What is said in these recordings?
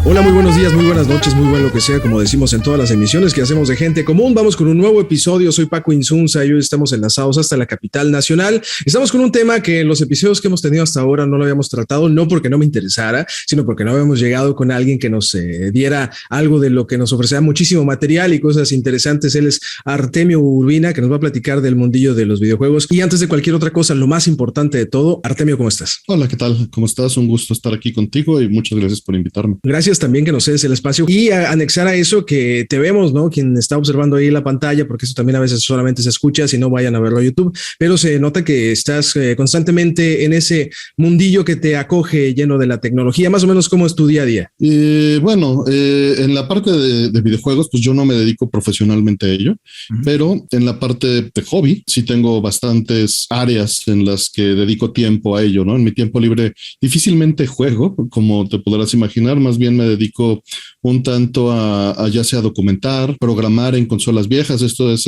Hola, muy buenos días, muy buenas noches, muy buen lo que sea, como decimos en todas las emisiones que hacemos de Gente Común. Vamos con un nuevo episodio. Soy Paco Insunza y hoy estamos enlazados hasta la capital nacional. Estamos con un tema que en los episodios que hemos tenido hasta ahora no lo habíamos tratado, no porque no me interesara, sino porque no habíamos llegado con alguien que nos diera algo de lo que nos ofrecerá muchísimo material y cosas interesantes. Él es Artemio Urbina, que nos va a platicar del mundillo de los videojuegos. Y antes de cualquier otra cosa, lo más importante de todo, Artemio, ¿cómo estás? Hola, ¿qué tal? ¿Cómo estás? Un gusto estar aquí contigo y muchas gracias por invitarme. Gracias también que nos cedes el espacio y anexar a eso que te vemos, ¿no? Quien está observando ahí la pantalla, porque eso también a veces solamente se escucha, si no vayan a verlo a YouTube, pero se nota que estás constantemente en ese mundillo que te acoge lleno de la tecnología. Más o menos, ¿cómo es tu día a día? En la parte de videojuegos, pues yo no me dedico profesionalmente a ello, pero en la parte de hobby sí tengo bastantes áreas en las que dedico tiempo a ello, ¿no? En mi tiempo libre difícilmente juego, como te podrás imaginar, más bien me dedico un tanto a ya sea documentar, programar en consolas viejas, esto es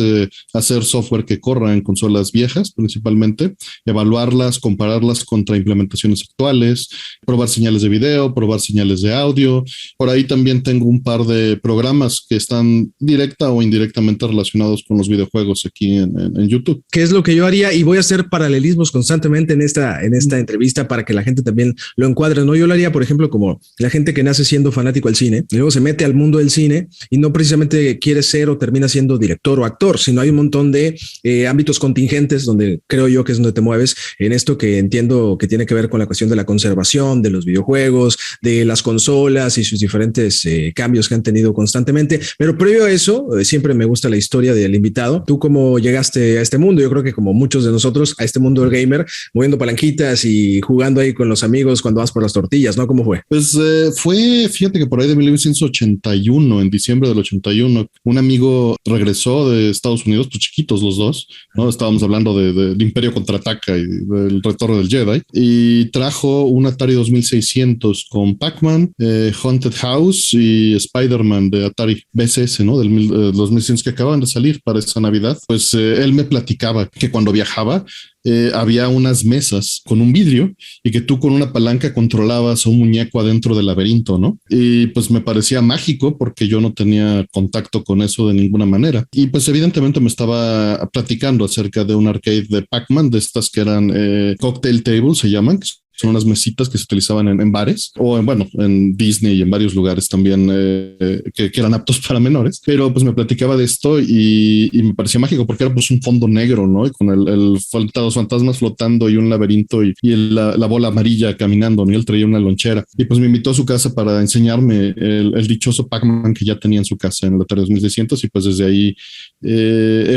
hacer software que corra en consolas viejas principalmente, evaluarlas, compararlas contra implementaciones actuales, probar señales de video, probar señales de audio. Por ahí también tengo un par de programas que están directa o indirectamente relacionados con los videojuegos aquí en YouTube. ¿Qué es lo que yo haría? Y voy a hacer paralelismos constantemente en esta entrevista para que la gente también lo encuadre, ¿no? Yo lo haría, por ejemplo, como la gente que nace siendo fanático al cine y luego se mete al mundo del cine y no precisamente quiere ser o termina siendo director o actor, sino hay un montón de ámbitos contingentes donde creo yo que es donde te mueves en esto que entiendo que tiene que ver con la cuestión de la conservación de los videojuegos, de las consolas y sus diferentes cambios que han tenido constantemente. Pero previo a eso, siempre me gusta la historia del invitado. ¿Tú cómo llegaste a este mundo? Yo creo que como muchos de nosotros, a este mundo del gamer, moviendo palanquitas y jugando ahí con los amigos cuando vas por las tortillas, ¿no? ¿Cómo fue? Pues fíjate que por ahí de 1981, en diciembre del 81, un amigo regresó de Estados Unidos, pues chiquitos los dos, ¿no? Estábamos hablando de Imperio Contraataca y del Retorno del Jedi, y trajo un Atari 2600 con Pac-Man, Haunted House y Spider-Man de Atari VCS, ¿no? Del 2600 que acaban de salir para esa Navidad. Pues él me platicaba que cuando viajaba había unas mesas con un vidrio y que tú con una palanca controlabas a un muñeco adentro del laberinto, ¿no? Y pues me parecía mágico porque yo no tenía contacto con eso de ninguna manera. Y pues evidentemente me estaba platicando acerca de un arcade de Pac-Man, de estas que eran cocktail tables, se llaman, que son unas mesitas que se utilizaban en bares o en Disney y en varios lugares también que eran aptos para menores. Pero pues me platicaba de esto y me parecía mágico porque era pues un fondo negro, ¿no? Y con los fantasmas flotando y un laberinto y la bola amarilla caminando, ¿no? Y él traía una lonchera. Y pues me invitó a su casa para enseñarme el dichoso Pac-Man que ya tenía en su casa en el Atari 2600 y pues desde ahí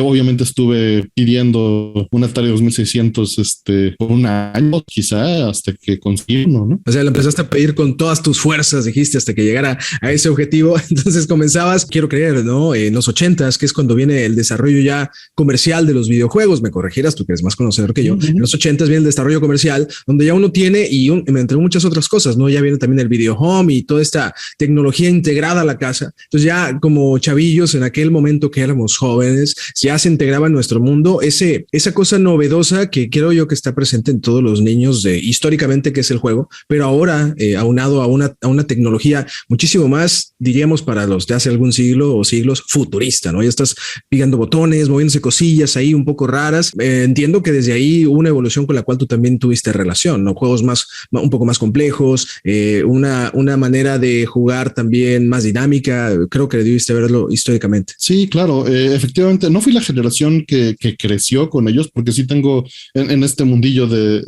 obviamente estuve pidiendo un Atari 2600 por un año quizá hasta que conseguí uno, ¿no? O sea, lo empezaste a pedir con todas tus fuerzas, dijiste, hasta que llegara a ese objetivo. Entonces comenzabas, quiero creer, ¿no? En los 80s, que es cuando viene el desarrollo ya comercial de los videojuegos. Me corregirás, tú que eres más conocedor que yo. En los 80s viene el desarrollo comercial, donde ya uno tiene, entre muchas otras cosas, ¿no? Ya viene también el video home y toda esta tecnología integrada a la casa. Entonces ya como chavillos en aquel momento que éramos jóvenes, ya se integraba en nuestro mundo esa cosa novedosa que creo yo que está presente en todos los niños históricamente, que es el juego, pero ahora aunado a una tecnología muchísimo más, diríamos, para los de hace algún siglo o siglos, futurista, ¿no? Ya estás picando botones, moviéndose cosillas ahí un poco raras. Entiendo que desde ahí hubo una evolución con la cual tú también tuviste relación, ¿no? Juegos un poco más complejos, una manera de jugar también más dinámica. Creo que debiste verlo históricamente. Sí, claro, efectivamente, no fui la generación que creció con ellos, porque sí tengo en este mundillo de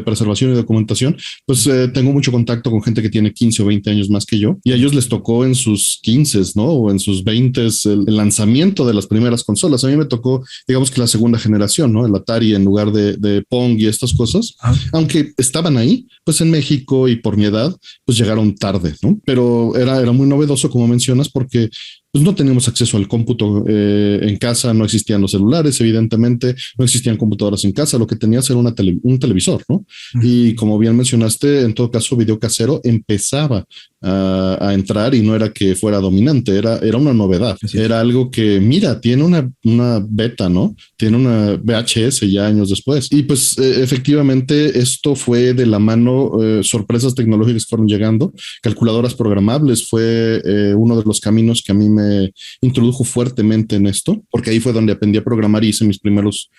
preservación y documentación, pues tengo mucho contacto con gente que tiene 15 o 20 años más que yo, y a ellos les tocó en sus 15, ¿no? O en sus 20 el lanzamiento de las primeras consolas. A mí me tocó, digamos que la segunda generación, ¿no? El Atari en lugar de Pong y estas cosas, aunque estaban ahí, pues en México y por mi edad, pues llegaron tarde, ¿no? Pero era muy novedoso, como mencionas, porque pues no teníamos acceso al cómputo en casa, no existían los celulares, evidentemente, no existían computadoras en casa, lo que tenías era un televisor, ¿no? Y como bien mencionaste, en todo caso, video casero empezaba a entrar, y no era que fuera dominante, era una novedad. Era algo que, mira, tiene una beta, ¿no? Tiene una VHS ya años después. Y pues efectivamente esto fue de la mano, sorpresas tecnológicas fueron llegando, calculadoras programables fue uno de los caminos que a mí me introdujo fuertemente en esto, porque ahí fue donde aprendí a programar y hice mis primeros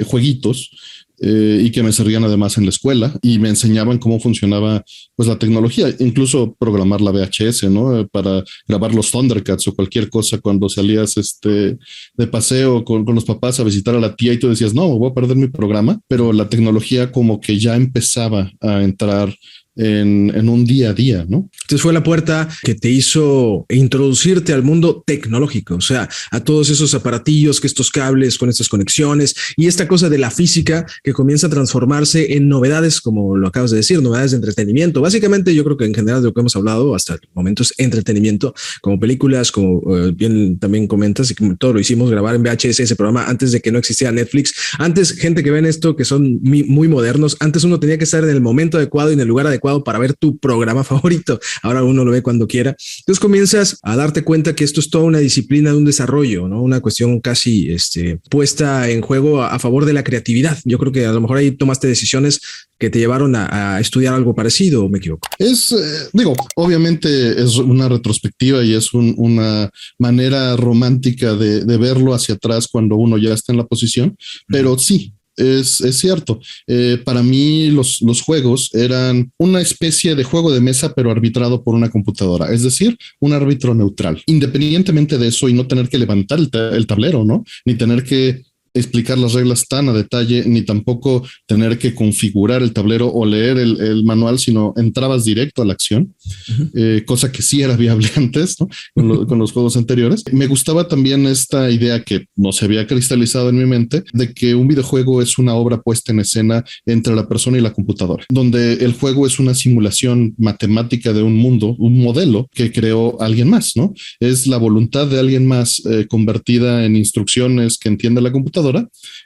jueguitos. Y que me servían además en la escuela y me enseñaban cómo funcionaba pues la tecnología, incluso programar la VHS, ¿no? Para grabar los Thundercats o cualquier cosa cuando salías de paseo con los papás a visitar a la tía y tú decías, no, voy a perder mi programa, pero la tecnología como que ya empezaba a entrar en un día a día, ¿no? Entonces fue la puerta que te hizo introducirte al mundo tecnológico, o sea, a todos esos aparatillos, que estos cables con estas conexiones y esta cosa de la física que comienza a transformarse en novedades, como lo acabas de decir, novedades de entretenimiento. Básicamente yo creo que en general de lo que hemos hablado hasta el momento es entretenimiento, como películas, como bien también comentas, y como todo lo hicimos, grabar en VHS ese programa antes de que no existiera Netflix. Antes, gente que ven esto, que son muy modernos, antes uno tenía que estar en el momento adecuado y en el lugar adecuado para ver tu programa favorito. Ahora uno lo ve cuando quiera. Entonces comienzas a darte cuenta que esto es toda una disciplina de un desarrollo, ¿no? Una cuestión casi puesta en juego a favor de la creatividad. Yo creo que a lo mejor ahí tomaste decisiones que te llevaron a estudiar algo parecido, ¿o me equivoco? Obviamente es una retrospectiva y es una manera romántica de verlo hacia atrás cuando uno ya está en la posición, pero sí. Es cierto. Para mí los juegos eran una especie de juego de mesa, pero arbitrado por una computadora, es decir, un árbitro neutral. Independientemente de eso y no tener que levantar el tablero, ¿no? Ni tener que explicar las reglas tan a detalle, ni tampoco tener que configurar el tablero o leer el manual, sino entrabas directo a la acción, cosa que sí era viable antes, ¿no? Con los juegos anteriores. Me gustaba también esta idea que no se había cristalizado en mi mente de que un videojuego es una obra puesta en escena entre la persona y la computadora, donde el juego es una simulación matemática de un mundo, un modelo que creó alguien más, ¿no? Es la voluntad de alguien más convertida en instrucciones que entiende la computadora,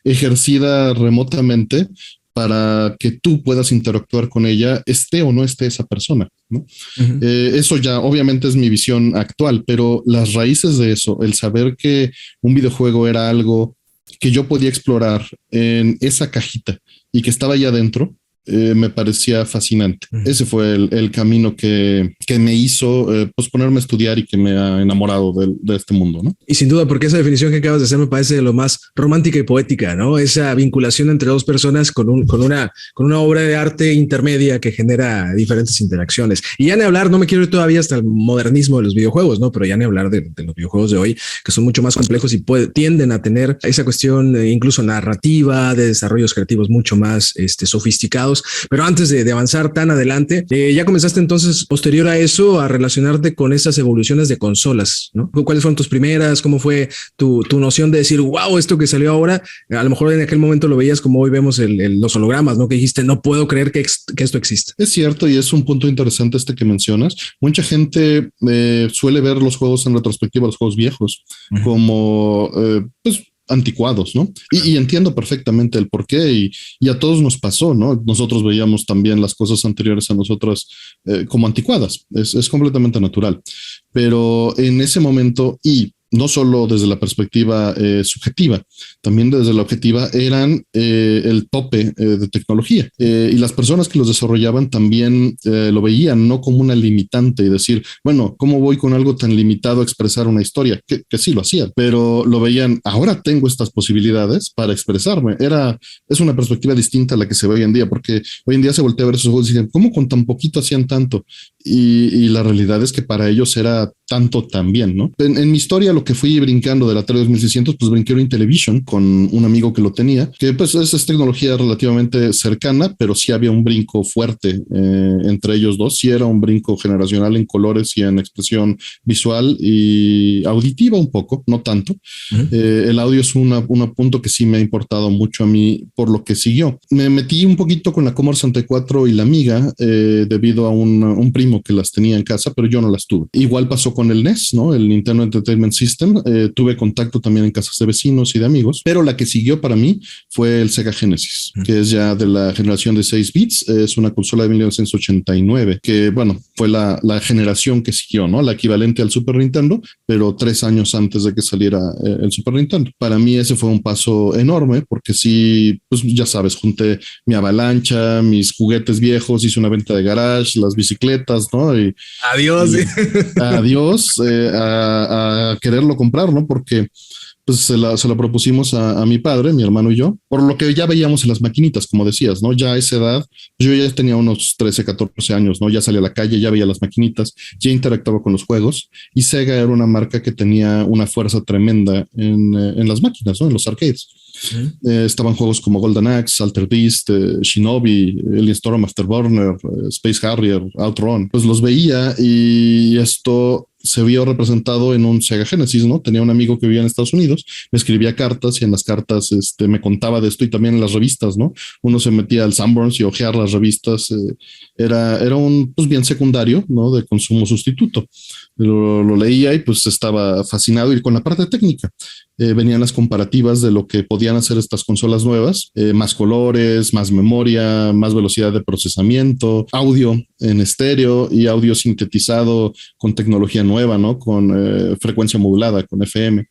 ejercida remotamente para que tú puedas interactuar con ella, esté o no esté esa persona, ¿no? Eso ya obviamente es mi visión actual, pero las raíces de eso, el saber que un videojuego era algo que yo podía explorar en esa cajita y que estaba allá adentro, me parecía fascinante. Ese fue el camino que me hizo pues ponerme a estudiar y que me ha enamorado de este mundo, ¿no? Y sin duda, porque esa definición que acabas de hacer me parece de lo más romántica y poética, ¿no? Esa vinculación entre dos personas con una obra de arte intermedia que genera diferentes interacciones. Y ya ni hablar, no me quiero ir todavía hasta el modernismo de los videojuegos, ¿no? Pero ya ni hablar de los videojuegos de hoy, que son mucho más complejos y tienden a tener esa cuestión incluso narrativa, de desarrollos creativos mucho más sofisticados. Pero antes de avanzar tan adelante, ya comenzaste entonces, posterior a eso, a relacionarte con esas evoluciones de consolas, ¿no? ¿Cuáles fueron tus primeras? ¿Cómo fue tu noción de decir, wow, esto que salió ahora? A lo mejor en aquel momento lo veías como hoy vemos los hologramas, ¿no? Que dijiste, no puedo creer que esto exista. Es cierto, y es un punto interesante que mencionas. Mucha gente suele ver los juegos en retrospectiva, los juegos viejos, como pues anticuados, ¿no? Y entiendo perfectamente el porqué y a todos nos pasó, ¿no? Nosotros veíamos también las cosas anteriores a nosotras como anticuadas. Es completamente natural. Pero en ese momento, y no solo desde la perspectiva subjetiva, también desde la objetiva, eran el tope de tecnología. Y las personas que los desarrollaban también lo veían no como una limitante y decir, bueno, ¿cómo voy con algo tan limitado a expresar una historia? Que sí lo hacían, pero lo veían, ahora tengo estas posibilidades para expresarme. Es una perspectiva distinta a la que se ve hoy en día, porque hoy en día se voltea a ver esos juegos y dicen, ¿cómo con tan poquito hacían tanto? Y la realidad es que para ellos era tanto también, ¿no? En mi historia, lo que fui brincando de la Atari 2600, pues brinqué un Intellivision con un amigo que lo tenía, que pues es tecnología relativamente cercana, pero sí había un brinco fuerte entre ellos dos. Sí era un brinco generacional en colores y en expresión visual y auditiva un poco, no tanto. El audio es un punto que sí me ha importado mucho a mí por lo que siguió. Me metí un poquito con la Commodore 64 y la Amiga debido a un primo que las tenía en casa, pero yo no las tuve. Igual pasó con el NES, ¿no? El Nintendo Entertainment System. Tuve contacto también en casas de vecinos y de amigos, pero la que siguió para mí fue el Sega Genesis, que es ya de la generación de 6 bits. Es una consola de 1989, que bueno, fue la generación que siguió, ¿no? La equivalente al Super Nintendo, pero 3 años antes de que saliera el Super Nintendo. Para mí ese fue un paso enorme, porque sí, pues ya sabes, junté mi avalancha, mis juguetes viejos, hice una venta de garage, las bicicletas, ¿no? Adiós. Adiós a quererlo comprar, ¿no? Porque pues se la propusimos a mi padre, mi hermano y yo, por lo que ya veíamos en las maquinitas, como decías, ¿no? Ya a esa edad, yo ya tenía unos 13, 14 años, ¿no? Ya salía a la calle, ya veía las maquinitas, ya interactuaba con los juegos, y Sega era una marca que tenía una fuerza tremenda en las máquinas, ¿no? En los arcades. Estaban juegos como Golden Axe, Altered Beast, Shinobi, Alien Storm, Afterburner, Space Harrier, Outrun. Pues los veía y esto se vio representado en un Sega Genesis, ¿no? Tenía un amigo que vivía en Estados Unidos, me escribía cartas y en las cartas me contaba de esto, y también en las revistas, ¿no? Uno se metía al Sanborns y ojear las revistas. Era un pues bien secundario, ¿no? De consumo sustituto. Lo leía y pues estaba fascinado, y con la parte técnica. Venían las comparativas de lo que podían hacer estas consolas nuevas, más colores, más memoria, más velocidad de procesamiento, audio en estéreo y audio sintetizado con tecnología nueva, ¿no? Con frecuencia modulada, con FM.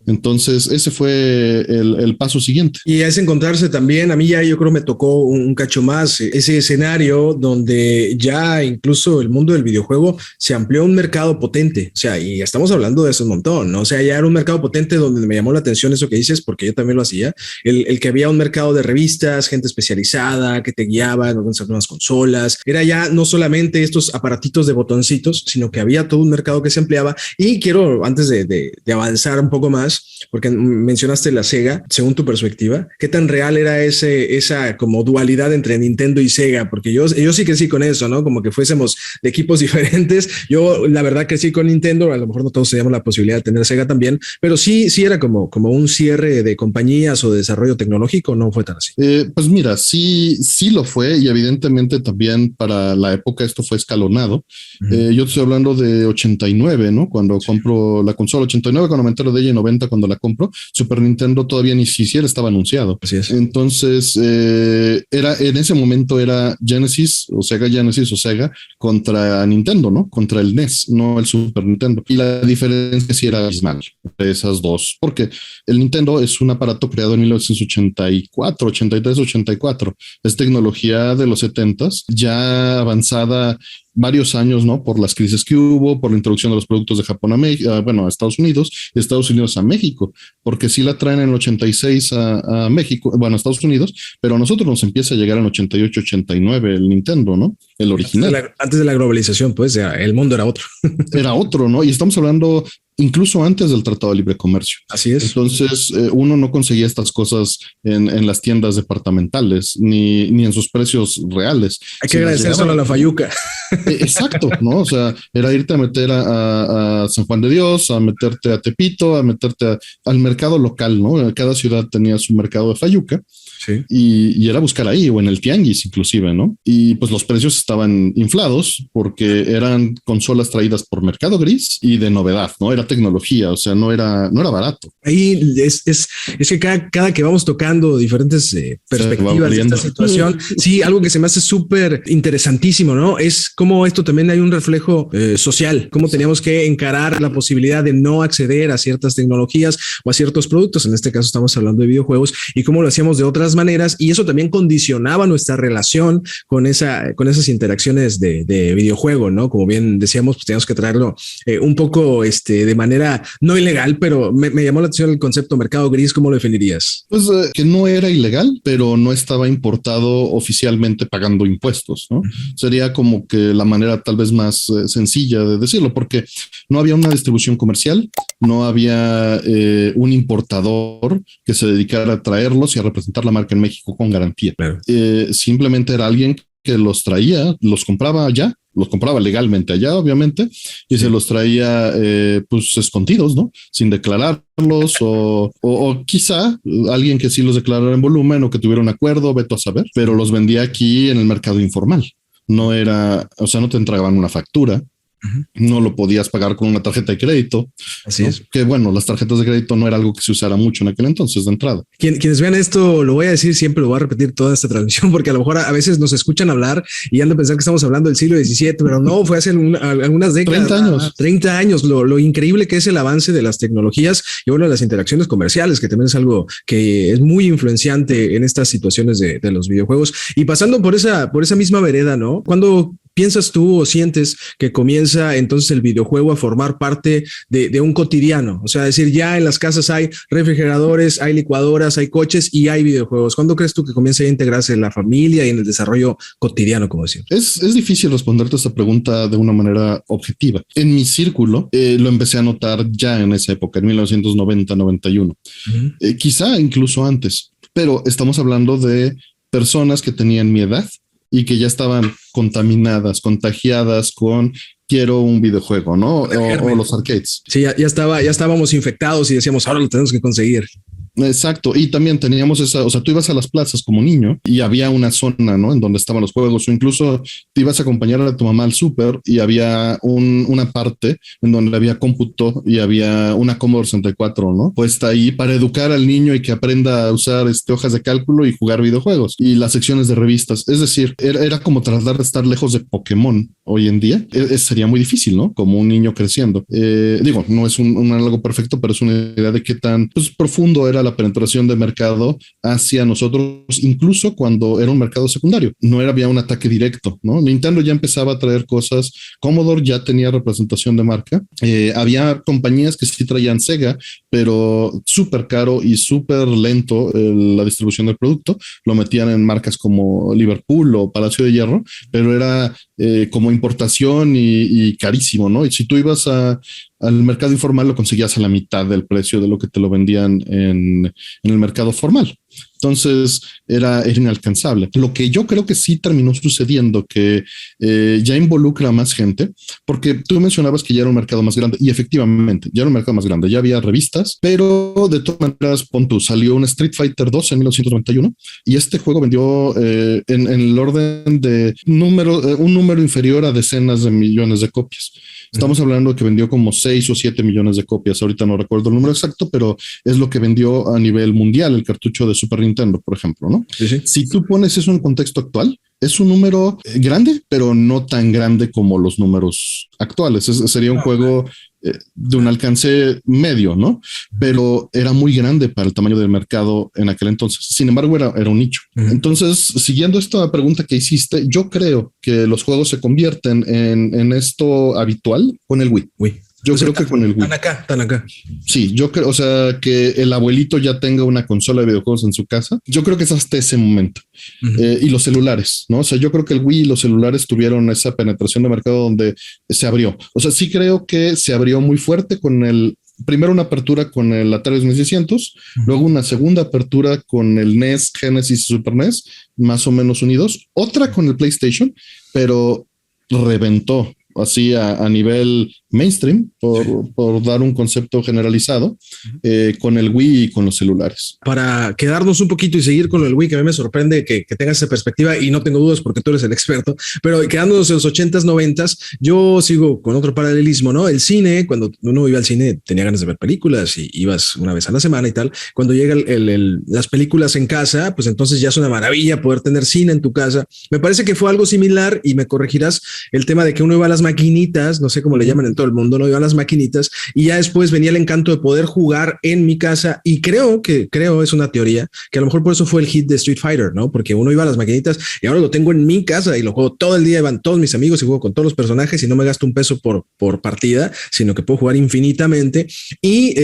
Entonces, ese fue el paso siguiente. Y es encontrarse también, a mí ya yo creo me tocó un cacho más, ese escenario donde ya incluso el mundo del videojuego se amplió a un mercado potente. O sea, y estamos hablando de eso un montón, ¿no? O sea, ya era un mercado potente donde me llamó la atención eso que dices, porque yo también lo hacía, el que había un mercado de revistas, gente especializada que te guiaba en algunas nuevas consolas. Era ya no solamente estos aparatitos de botoncitos, sino que había todo un mercado que se ampliaba. Y quiero, antes de avanzar un poco más, porque mencionaste la Sega, según tu perspectiva, ¿qué tan real era esa como dualidad entre Nintendo y Sega? Porque yo sí crecí con eso, ¿no? Como que fuésemos de equipos diferentes. Yo, la verdad, crecí con Nintendo, a lo mejor no todos teníamos la posibilidad de tener Sega también, pero sí era como un cierre de compañías o de desarrollo tecnológico, no fue tan así. Pues mira, sí lo fue, y evidentemente también para la época esto fue escalonado. Yo estoy hablando de 89, ¿no? Cuando compro la consola, 89, cuando me entero de ella, y 90 cuando la compro. Super Nintendo todavía ni siquiera estaba anunciado. Así es. Entonces, en ese momento era Genesis o Sega contra Nintendo, ¿no? Contra el NES, no el Super Nintendo. Y la diferencia sí era abismal entre esas dos, porque el Nintendo es un aparato creado en 1984, 83, 84. Es tecnología de los 70s, ya avanzada varios años, ¿no? Por las crisis que hubo, por la introducción de los productos de Japón a Estados Unidos, y Estados Unidos a México, porque sí la traen en el 86 a México, bueno, a Estados Unidos, pero a nosotros nos empieza a llegar en 88, 89 el Nintendo, ¿no? El original. Antes de la globalización, pues el mundo era otro. Era otro, ¿no? Y estamos hablando incluso antes del Tratado de Libre Comercio. Así es. Entonces, uno no conseguía estas cosas en las tiendas departamentales, ni en sus precios reales. Hay que agradecer solo a la Fayuca. Exacto, ¿no? O sea, era irte a meter a San Juan de Dios, a meterte a Tepito, a meterte al mercado local, ¿no? Cada ciudad tenía su mercado de Fayuca. Sí. Y era buscar ahí, o en el tianguis inclusive, ¿no? Y pues los precios estaban inflados porque eran consolas traídas por mercado gris y de novedad, ¿no? Era tecnología, o sea, no era barato. Ahí es que cada que vamos tocando diferentes perspectivas de esta situación, sí, algo que se me hace súper interesantísimo, ¿no? Es cómo esto también hay un reflejo social, cómo teníamos que encarar la posibilidad de no acceder a ciertas tecnologías o a ciertos productos. En este caso estamos hablando de videojuegos, y cómo lo hacíamos de otras maneras, y eso también condicionaba nuestra relación con esas interacciones de videojuego, ¿no? Como bien decíamos, pues teníamos que traerlo un poco de manera no ilegal, pero me llamó la atención el concepto mercado gris. ¿Cómo lo definirías? Pues que no era ilegal, pero no estaba importado oficialmente pagando impuestos, ¿no? Sería como que la manera tal vez más sencilla de decirlo, porque no había una distribución comercial, no había un importador que se dedicara a traerlos y a representar la marca en México con garantía. Claro. Simplemente era alguien que los traía, los compraba allá, los compraba legalmente allá, obviamente, y se los traía pues escondidos, ¿no? Sin declararlos, o quizá alguien que sí los declarara en volumen o que tuviera un acuerdo, veto a saber, pero los vendía aquí en el mercado informal. No era, o sea, no te entregaban una factura, No lo podías pagar con una tarjeta de crédito. Así es. Que bueno, las tarjetas de crédito no era algo que se usara mucho en aquel entonces de entrada. Quienes vean esto, lo voy a decir siempre, lo voy a repetir toda esta transmisión, porque a lo mejor a veces nos escuchan hablar y han de pensar que estamos hablando del siglo XVII, pero no, fue hace algunas décadas. 30 años. 30 años, lo increíble que es el avance de las tecnologías y bueno, las interacciones comerciales, que también es algo que es muy influenciante en estas situaciones de los videojuegos. Y pasando por esa misma vereda, ¿no? Cuando ¿piensas tú o sientes que comienza entonces el videojuego a formar parte de un cotidiano? O sea, decir, ya en las casas hay refrigeradores, hay licuadoras, hay coches y hay videojuegos. ¿Cuándo crees tú que comienza a integrarse en la familia y en el desarrollo cotidiano, como decir? Es difícil responderte a esta pregunta de una manera objetiva. En mi círculo lo empecé a notar ya en esa época, en 1990-91. Quizá incluso antes, pero estamos hablando de personas que tenían mi edad y que ya estaban contaminadas, contagiadas con quiero un videojuego, ¿no? O los arcades. Sí, ya estábamos infectados y decíamos, ahora lo tenemos que conseguir. Exacto. Y también teníamos esa, o sea, tú ibas a las plazas como niño y había una zona, ¿no? En donde estaban los juegos, o incluso te ibas a acompañar a tu mamá al súper y había una parte en donde había cómputo y había una Commodore 64, ¿no? Puesta ahí para educar al niño y que aprenda a usar hojas de cálculo y jugar videojuegos, y las secciones de revistas. Es decir, era como tratar de estar lejos de Pokémon hoy en día. Sería muy difícil, ¿no? Como un niño creciendo. Digo, no es un algo perfecto, pero es una idea de qué tan profundo era la penetración de mercado hacia nosotros, incluso cuando era un mercado secundario. No había un ataque directo, ¿no? Nintendo ya empezaba a traer cosas, Commodore ya tenía representación de marca, había compañías que sí traían Sega, pero súper caro y súper lento la distribución del producto. Lo metían en marcas como Liverpool o Palacio de Hierro, pero era como importación y carísimo, ¿no? Y si tú ibas al mercado informal, lo conseguías a la mitad del precio de lo que te lo vendían en el mercado formal. Entonces era inalcanzable. Lo que yo creo que sí terminó sucediendo, que ya involucra a más gente, porque tú mencionabas que ya era un mercado más grande, y efectivamente ya era un mercado más grande, ya había revistas, pero de todas maneras, pon tú, salió un Street Fighter 2 en 1991 y este juego vendió en el orden de un número inferior a decenas de millones de copias. Estamos hablando de que vendió como 6 o 7 millones de copias. Ahorita no recuerdo el número exacto, pero es lo que vendió a nivel mundial el cartucho de Super Nintendo, por ejemplo, ¿no? Sí, sí. Si tú pones eso en contexto actual, es un número grande, pero no tan grande como los números actuales. Sería un juego de un alcance medio, ¿no? Pero era muy grande para el tamaño del mercado en aquel entonces. Sin embargo, era un nicho. Entonces, siguiendo esta pregunta que hiciste, yo creo que los juegos se convierten en esto habitual con el Wii. Yo creo que con el Wii. Tan acá. Sí, yo creo, o sea, que el abuelito ya tenga una consola de videojuegos en su casa. Yo creo que es hasta ese momento. Y los celulares, ¿no? O sea, yo creo que el Wii y los celulares tuvieron esa penetración de mercado donde se abrió. O sea, sí creo que se abrió muy fuerte con primero una apertura con el Atari 2600, luego una segunda apertura con el NES, Genesis y Super NES, más o menos unidos. Otra con el PlayStation, pero reventó así a nivel mainstream, por dar un concepto generalizado, con el Wii y con los celulares. Para quedarnos un poquito y seguir con el Wii, que a mí me sorprende que tengas esa perspectiva y no tengo dudas porque tú eres el experto, pero quedándonos en los 80s, 90s, yo sigo con otro paralelismo, ¿no? El cine, cuando uno iba al cine tenía ganas de ver películas y ibas una vez a la semana y tal. Cuando llegan las películas en casa, pues entonces ya es una maravilla poder tener cine en tu casa. Me parece que fue algo similar, y me corregirás, el tema de que uno iba a las maquinitas, no sé cómo le llaman en todo el mundo, no iba a las maquinitas, y ya después venía el encanto de poder jugar en mi casa. Y creo, es una teoría, que a lo mejor por eso fue el hit de Street Fighter, ¿no? Porque uno iba a las maquinitas y ahora lo tengo en mi casa y lo juego todo el día, van todos mis amigos y juego con todos los personajes y no me gasto un peso por partida, sino que puedo jugar infinitamente. Y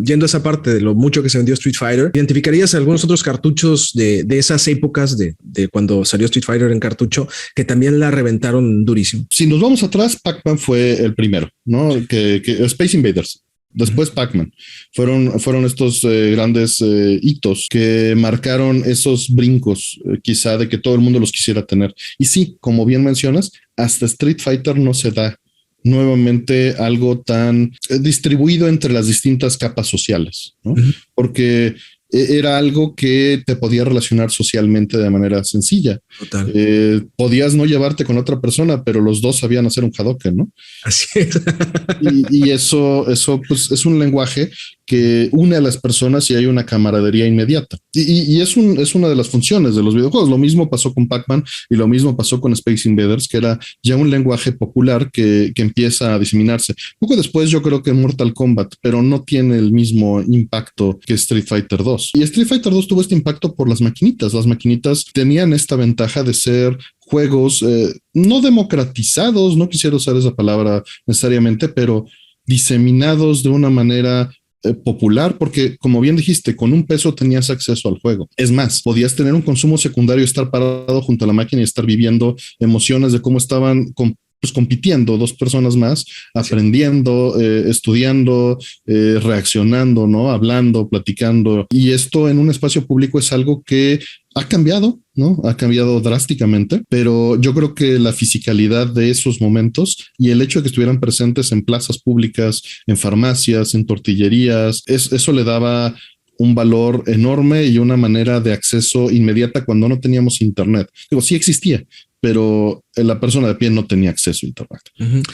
yendo a esa parte de lo mucho que se vendió Street Fighter, ¿identificarías algunos otros cartuchos de esas épocas de cuando salió Street Fighter en cartucho que también la reventaron durísimo? Si nos vamos atrás, Pac-Man fue el primero, ¿no? Que Space Invaders. Después Pac-Man. Fueron estos grandes hitos que marcaron esos brincos, quizá de que todo el mundo los quisiera tener. Y sí, como bien mencionas, hasta Street Fighter no se da nuevamente algo tan distribuido entre las distintas capas sociales, ¿no? Porque era algo que te podía relacionar socialmente de manera sencilla. Total. Podías no llevarte con otra persona, pero los dos sabían hacer un Hadoken, ¿no? Así es. Y eso pues, es un lenguaje que une a las personas y hay una camaradería inmediata. Y es una de las funciones de los videojuegos. Lo mismo pasó con Pac-Man y lo mismo pasó con Space Invaders, que era ya un lenguaje popular que empieza a diseminarse. Poco después yo creo que Mortal Kombat, pero no tiene el mismo impacto que Street Fighter 2. Y Street Fighter 2 tuvo este impacto por las maquinitas. Las maquinitas tenían esta ventaja de ser juegos no democratizados, no quisiera usar esa palabra necesariamente, pero diseminados de una manera popular, porque como bien dijiste, con un peso tenías acceso al juego. Es más, podías tener un consumo secundario, estar parado junto a la máquina y estar viviendo emociones de cómo estaban pues compitiendo dos personas más, aprendiendo, estudiando, reaccionando, ¿no? Hablando, platicando. Y esto en un espacio público es algo que ha cambiado, ¿no? Ha cambiado drásticamente, pero yo creo que la fisicalidad de esos momentos y el hecho de que estuvieran presentes en plazas públicas, en farmacias, en tortillerías, eso le daba un valor enorme y una manera de acceso inmediata cuando no teníamos internet. Digo, sí existía, pero la persona de pie no tenía acceso a internet,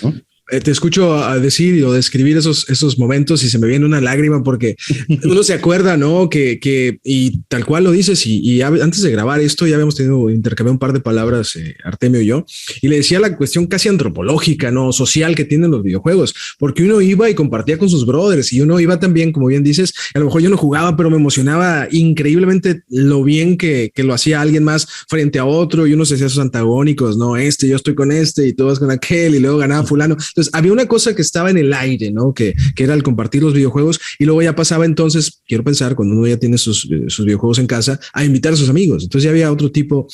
¿no? Te escucho a decir o describir esos momentos y se me viene una lágrima porque uno se acuerda, ¿no? Y tal cual lo dices y antes de grabar esto ya habíamos intercambiado un par de palabras, Artemio y yo, y le decía la cuestión casi antropológica, ¿no? Social que tienen los videojuegos, porque uno iba y compartía con sus brothers y uno iba también, como bien dices, a lo mejor yo no jugaba, pero me emocionaba increíblemente lo bien que lo hacía alguien más frente a otro y uno se hacía sus antagónicos, ¿no? Yo estoy con y tú vas con aquel y luego ganaba fulano. Entonces había una cosa que estaba en el aire, ¿no? Que era el compartir los videojuegos y luego ya pasaba entonces, quiero pensar, cuando uno ya tiene sus videojuegos en casa, a invitar a sus amigos. Entonces ya había otro tipo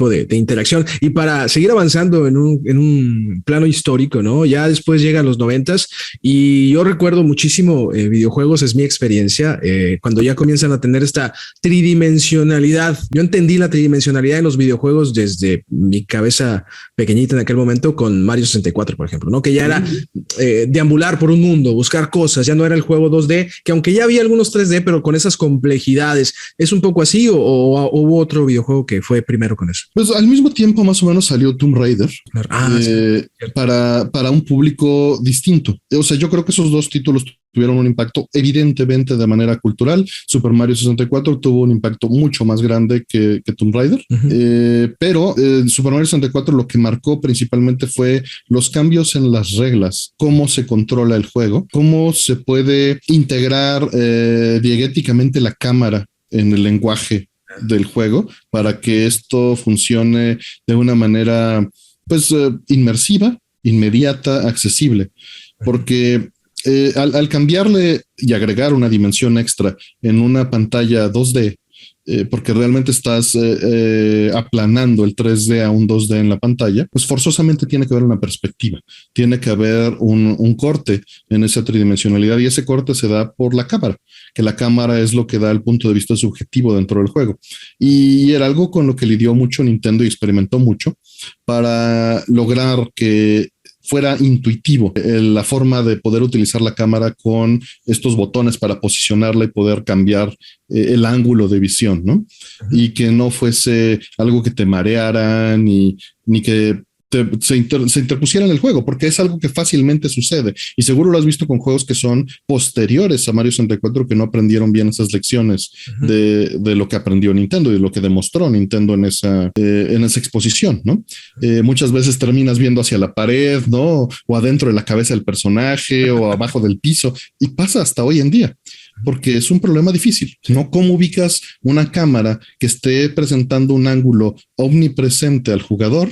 de interacción. Y para seguir avanzando en un plano histórico, ¿no? Ya después llegan los 90s y yo recuerdo muchísimo videojuegos, es mi experiencia, cuando ya comienzan a tener esta tridimensionalidad. Yo entendí la tridimensionalidad en los videojuegos desde mi cabeza pequeñita en aquel momento con Mario 64, por ejemplo, ¿no? Que ya era deambular por un mundo, buscar cosas, ya no era el juego 2D, que aunque ya había algunos 3D, pero con esas complejidades. ¿Es un poco así o hubo otro videojuego que fue primero con eso? Pues al mismo tiempo más o menos salió Tomb Raider sí, para un público distinto. O sea, yo creo que esos dos títulos tuvieron un impacto evidentemente de manera cultural. Super Mario 64 tuvo un impacto mucho más grande que Tomb Raider, pero Super Mario 64 lo que marcó principalmente fue los cambios en las reglas, cómo se controla el juego, cómo se puede integrar diegéticamente la cámara en el lenguaje del juego para que esto funcione de una manera pues inmersiva, inmediata, accesible, porque al cambiarle y agregar una dimensión extra en una pantalla 2D, porque realmente estás aplanando el 3D a un 2D en la pantalla, pues forzosamente tiene que haber una perspectiva, tiene que haber un corte en esa tridimensionalidad y ese corte se da por la cámara, que la cámara es lo que da el punto de vista subjetivo dentro del juego. Y era algo con lo que lidió mucho Nintendo y experimentó mucho para lograr que fuera intuitivo la forma de poder utilizar la cámara con estos botones para posicionarla y poder cambiar el ángulo de visión, ¿no? Y que no fuese algo que te mareara ni que se interpusiera en el juego, porque es algo que fácilmente sucede y seguro lo has visto con juegos que son posteriores a Mario 64 que no aprendieron bien esas lecciones de lo que aprendió Nintendo y de lo que demostró Nintendo en esa exposición, ¿no? Muchas veces terminas viendo hacia la pared, ¿no? O adentro de la cabeza del personaje o abajo del piso y pasa hasta hoy en día. Porque es un problema difícil, ¿no? ¿Cómo ubicas una cámara que esté presentando un ángulo omnipresente al jugador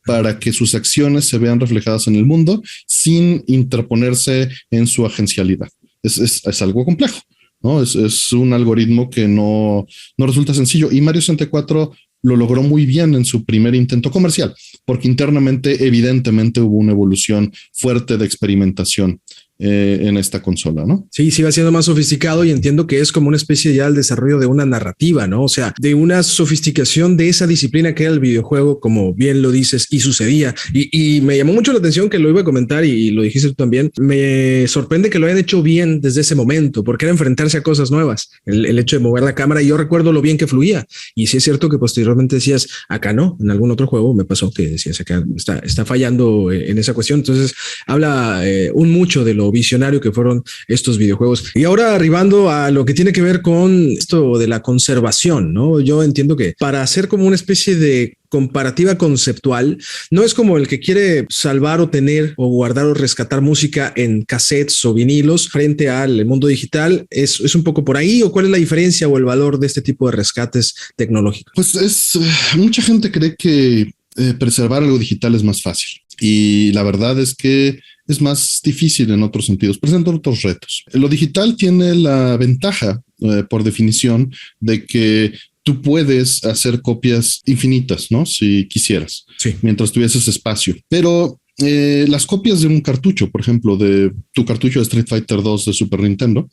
para que sus acciones se vean reflejadas en el mundo sin interponerse en su agencialidad? Es algo complejo, ¿no? Es un algoritmo que no resulta sencillo. Y Mario 64 lo logró muy bien en su primer intento comercial, porque internamente evidentemente hubo una evolución fuerte de experimentación en esta consola, ¿no? Sí, sí va siendo más sofisticado y entiendo que es como una especie ya del desarrollo de una narrativa, ¿no? O sea, de una sofisticación de esa disciplina que era el videojuego, como bien lo dices, y sucedía. Y me llamó mucho la atención que lo iba a comentar y lo dijiste tú también. Me sorprende que lo hayan hecho bien desde ese momento, porque era enfrentarse a cosas nuevas, el hecho de mover la cámara. Y yo recuerdo lo bien que fluía. Y sí es cierto que posteriormente decías, acá no, en algún otro juego me pasó que decías, acá está fallando en esa cuestión. Entonces habla un mucho de lo visionario que fueron estos videojuegos. Y ahora arribando a lo que tiene que ver con esto de la conservación, ¿no? Yo entiendo que para hacer como una especie de comparativa conceptual, no es como el que quiere salvar o tener o guardar o rescatar música en cassettes o vinilos frente al mundo digital. ¿Es un poco por ahí o cuál es la diferencia o el valor de este tipo de rescates tecnológicos? Pues mucha gente cree que preservar algo digital es más fácil y la verdad es que es más difícil en otros sentidos, presenta otros retos. Lo digital tiene la ventaja, por definición, de que tú puedes hacer copias infinitas, ¿no? Si quisieras, sí, mientras tuvieses espacio. Pero las copias de un cartucho, por ejemplo, de tu cartucho de Street Fighter 2 de Super Nintendo,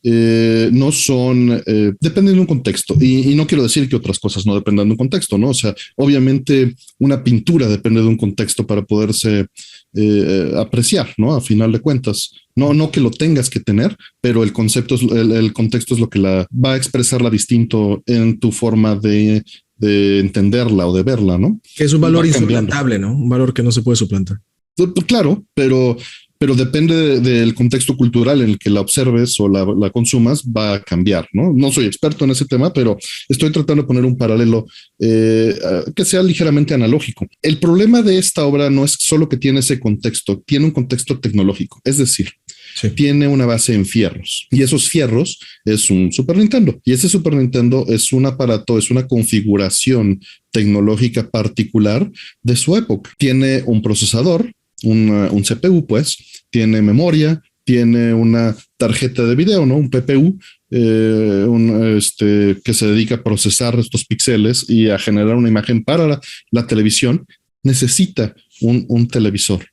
no son, dependen de un contexto. Y no quiero decir que otras cosas no dependan de un contexto, ¿no? O sea, obviamente una pintura depende de un contexto para poderse apreciar, ¿no? A final de cuentas. No que lo tengas que tener, pero el concepto es, el contexto es lo que la va a expresarla distinto en tu forma de entenderla o de verla, ¿no? Que es un valor insuplantable, ¿no? Un valor que no se puede suplantar. Claro, pero depende del contexto cultural en el que la observes o la consumas, va a cambiar, ¿no? No soy experto en ese tema, pero estoy tratando de poner un paralelo que sea ligeramente analógico. El problema de esta obra no es solo que tiene ese contexto, tiene un contexto tecnológico, es decir, tiene una base en fierros y esos fierros es un Super Nintendo y ese Super Nintendo es un aparato, es una configuración tecnológica particular de su época. Tiene un procesador, un CPU, pues, tiene memoria, tiene una tarjeta de video, ¿no? Un PPU, que se dedica a procesar estos píxeles y a generar una imagen para la televisión. Necesita un televisor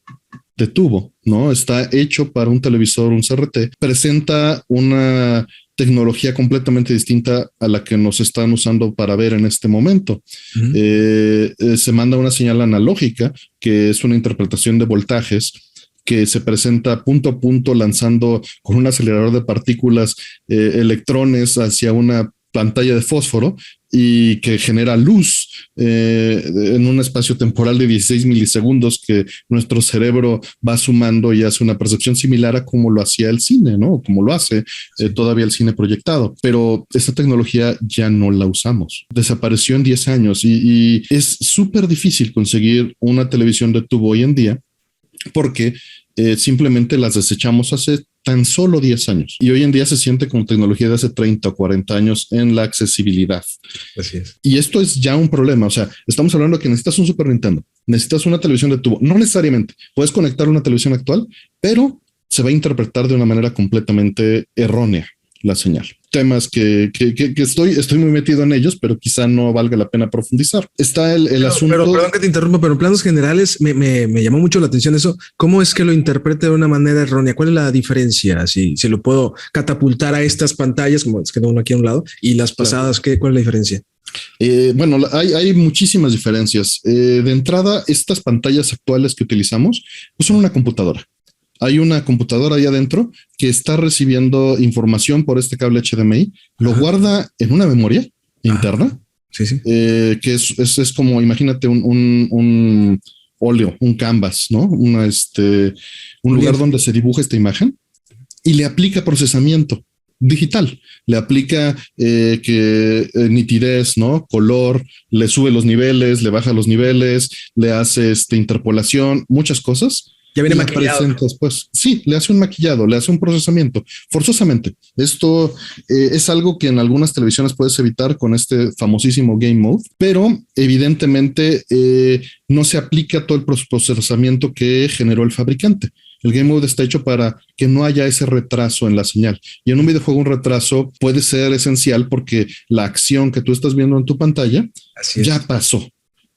de tubo, ¿no? Está hecho para un televisor, un CRT. Presenta una tecnología completamente distinta a la que nos están usando para ver en este momento. Se manda una señal analógica, que es una interpretación de voltajes, que se presenta punto a punto lanzando con un acelerador de partículas electrones hacia una pantalla de fósforo y que genera luz en un espacio temporal de 16 milisegundos que nuestro cerebro va sumando y hace una percepción similar a como lo hacía el cine, ¿no? Como lo hace todavía el cine proyectado. Pero esta tecnología ya no la usamos. Desapareció en 10 años y es súper difícil conseguir una televisión de tubo hoy en día porque simplemente las desechamos hace tan solo 10 años y hoy en día se siente como tecnología de hace 30 o 40 años en la accesibilidad. Así es. Y esto es ya un problema. O sea, estamos hablando de que necesitas un Super Nintendo, necesitas una televisión de tubo. No necesariamente puedes conectar una televisión actual, pero se va a interpretar de una manera completamente errónea la señal. Temas que estoy muy metido en ellos, pero quizá no valga la pena profundizar. Está el asunto. Pero perdón que te interrumpa, pero en planos generales me llamó mucho la atención eso. ¿Cómo es que lo interprete de una manera errónea? ¿Cuál es la diferencia? Si lo puedo catapultar a estas pantallas, como es que tengo uno aquí a un lado, y las pasadas, ¿cuál es la diferencia? Bueno, hay muchísimas diferencias. De entrada, estas pantallas actuales que utilizamos pues son una computadora. Hay una computadora ahí adentro que está recibiendo información por este cable HDMI, lo guarda en una memoria interna, sí. Que es como, imagínate un óleo, un canvas, ¿no? Un lugar donde se dibuja esta imagen y le aplica procesamiento digital, le aplica nitidez, ¿no? Color, le sube los niveles, le baja los niveles, le hace interpolación, muchas cosas. Ya viene maquillado. Después. Sí, le hace un maquillado, le hace un procesamiento. Forzosamente. Esto es algo que en algunas televisiones puedes evitar con este famosísimo Game Mode, pero evidentemente no se aplica todo el procesamiento que generó el fabricante. El Game Mode está hecho para que no haya ese retraso en la señal. Y en un videojuego un retraso puede ser esencial porque la acción que tú estás viendo en tu pantalla ya pasó.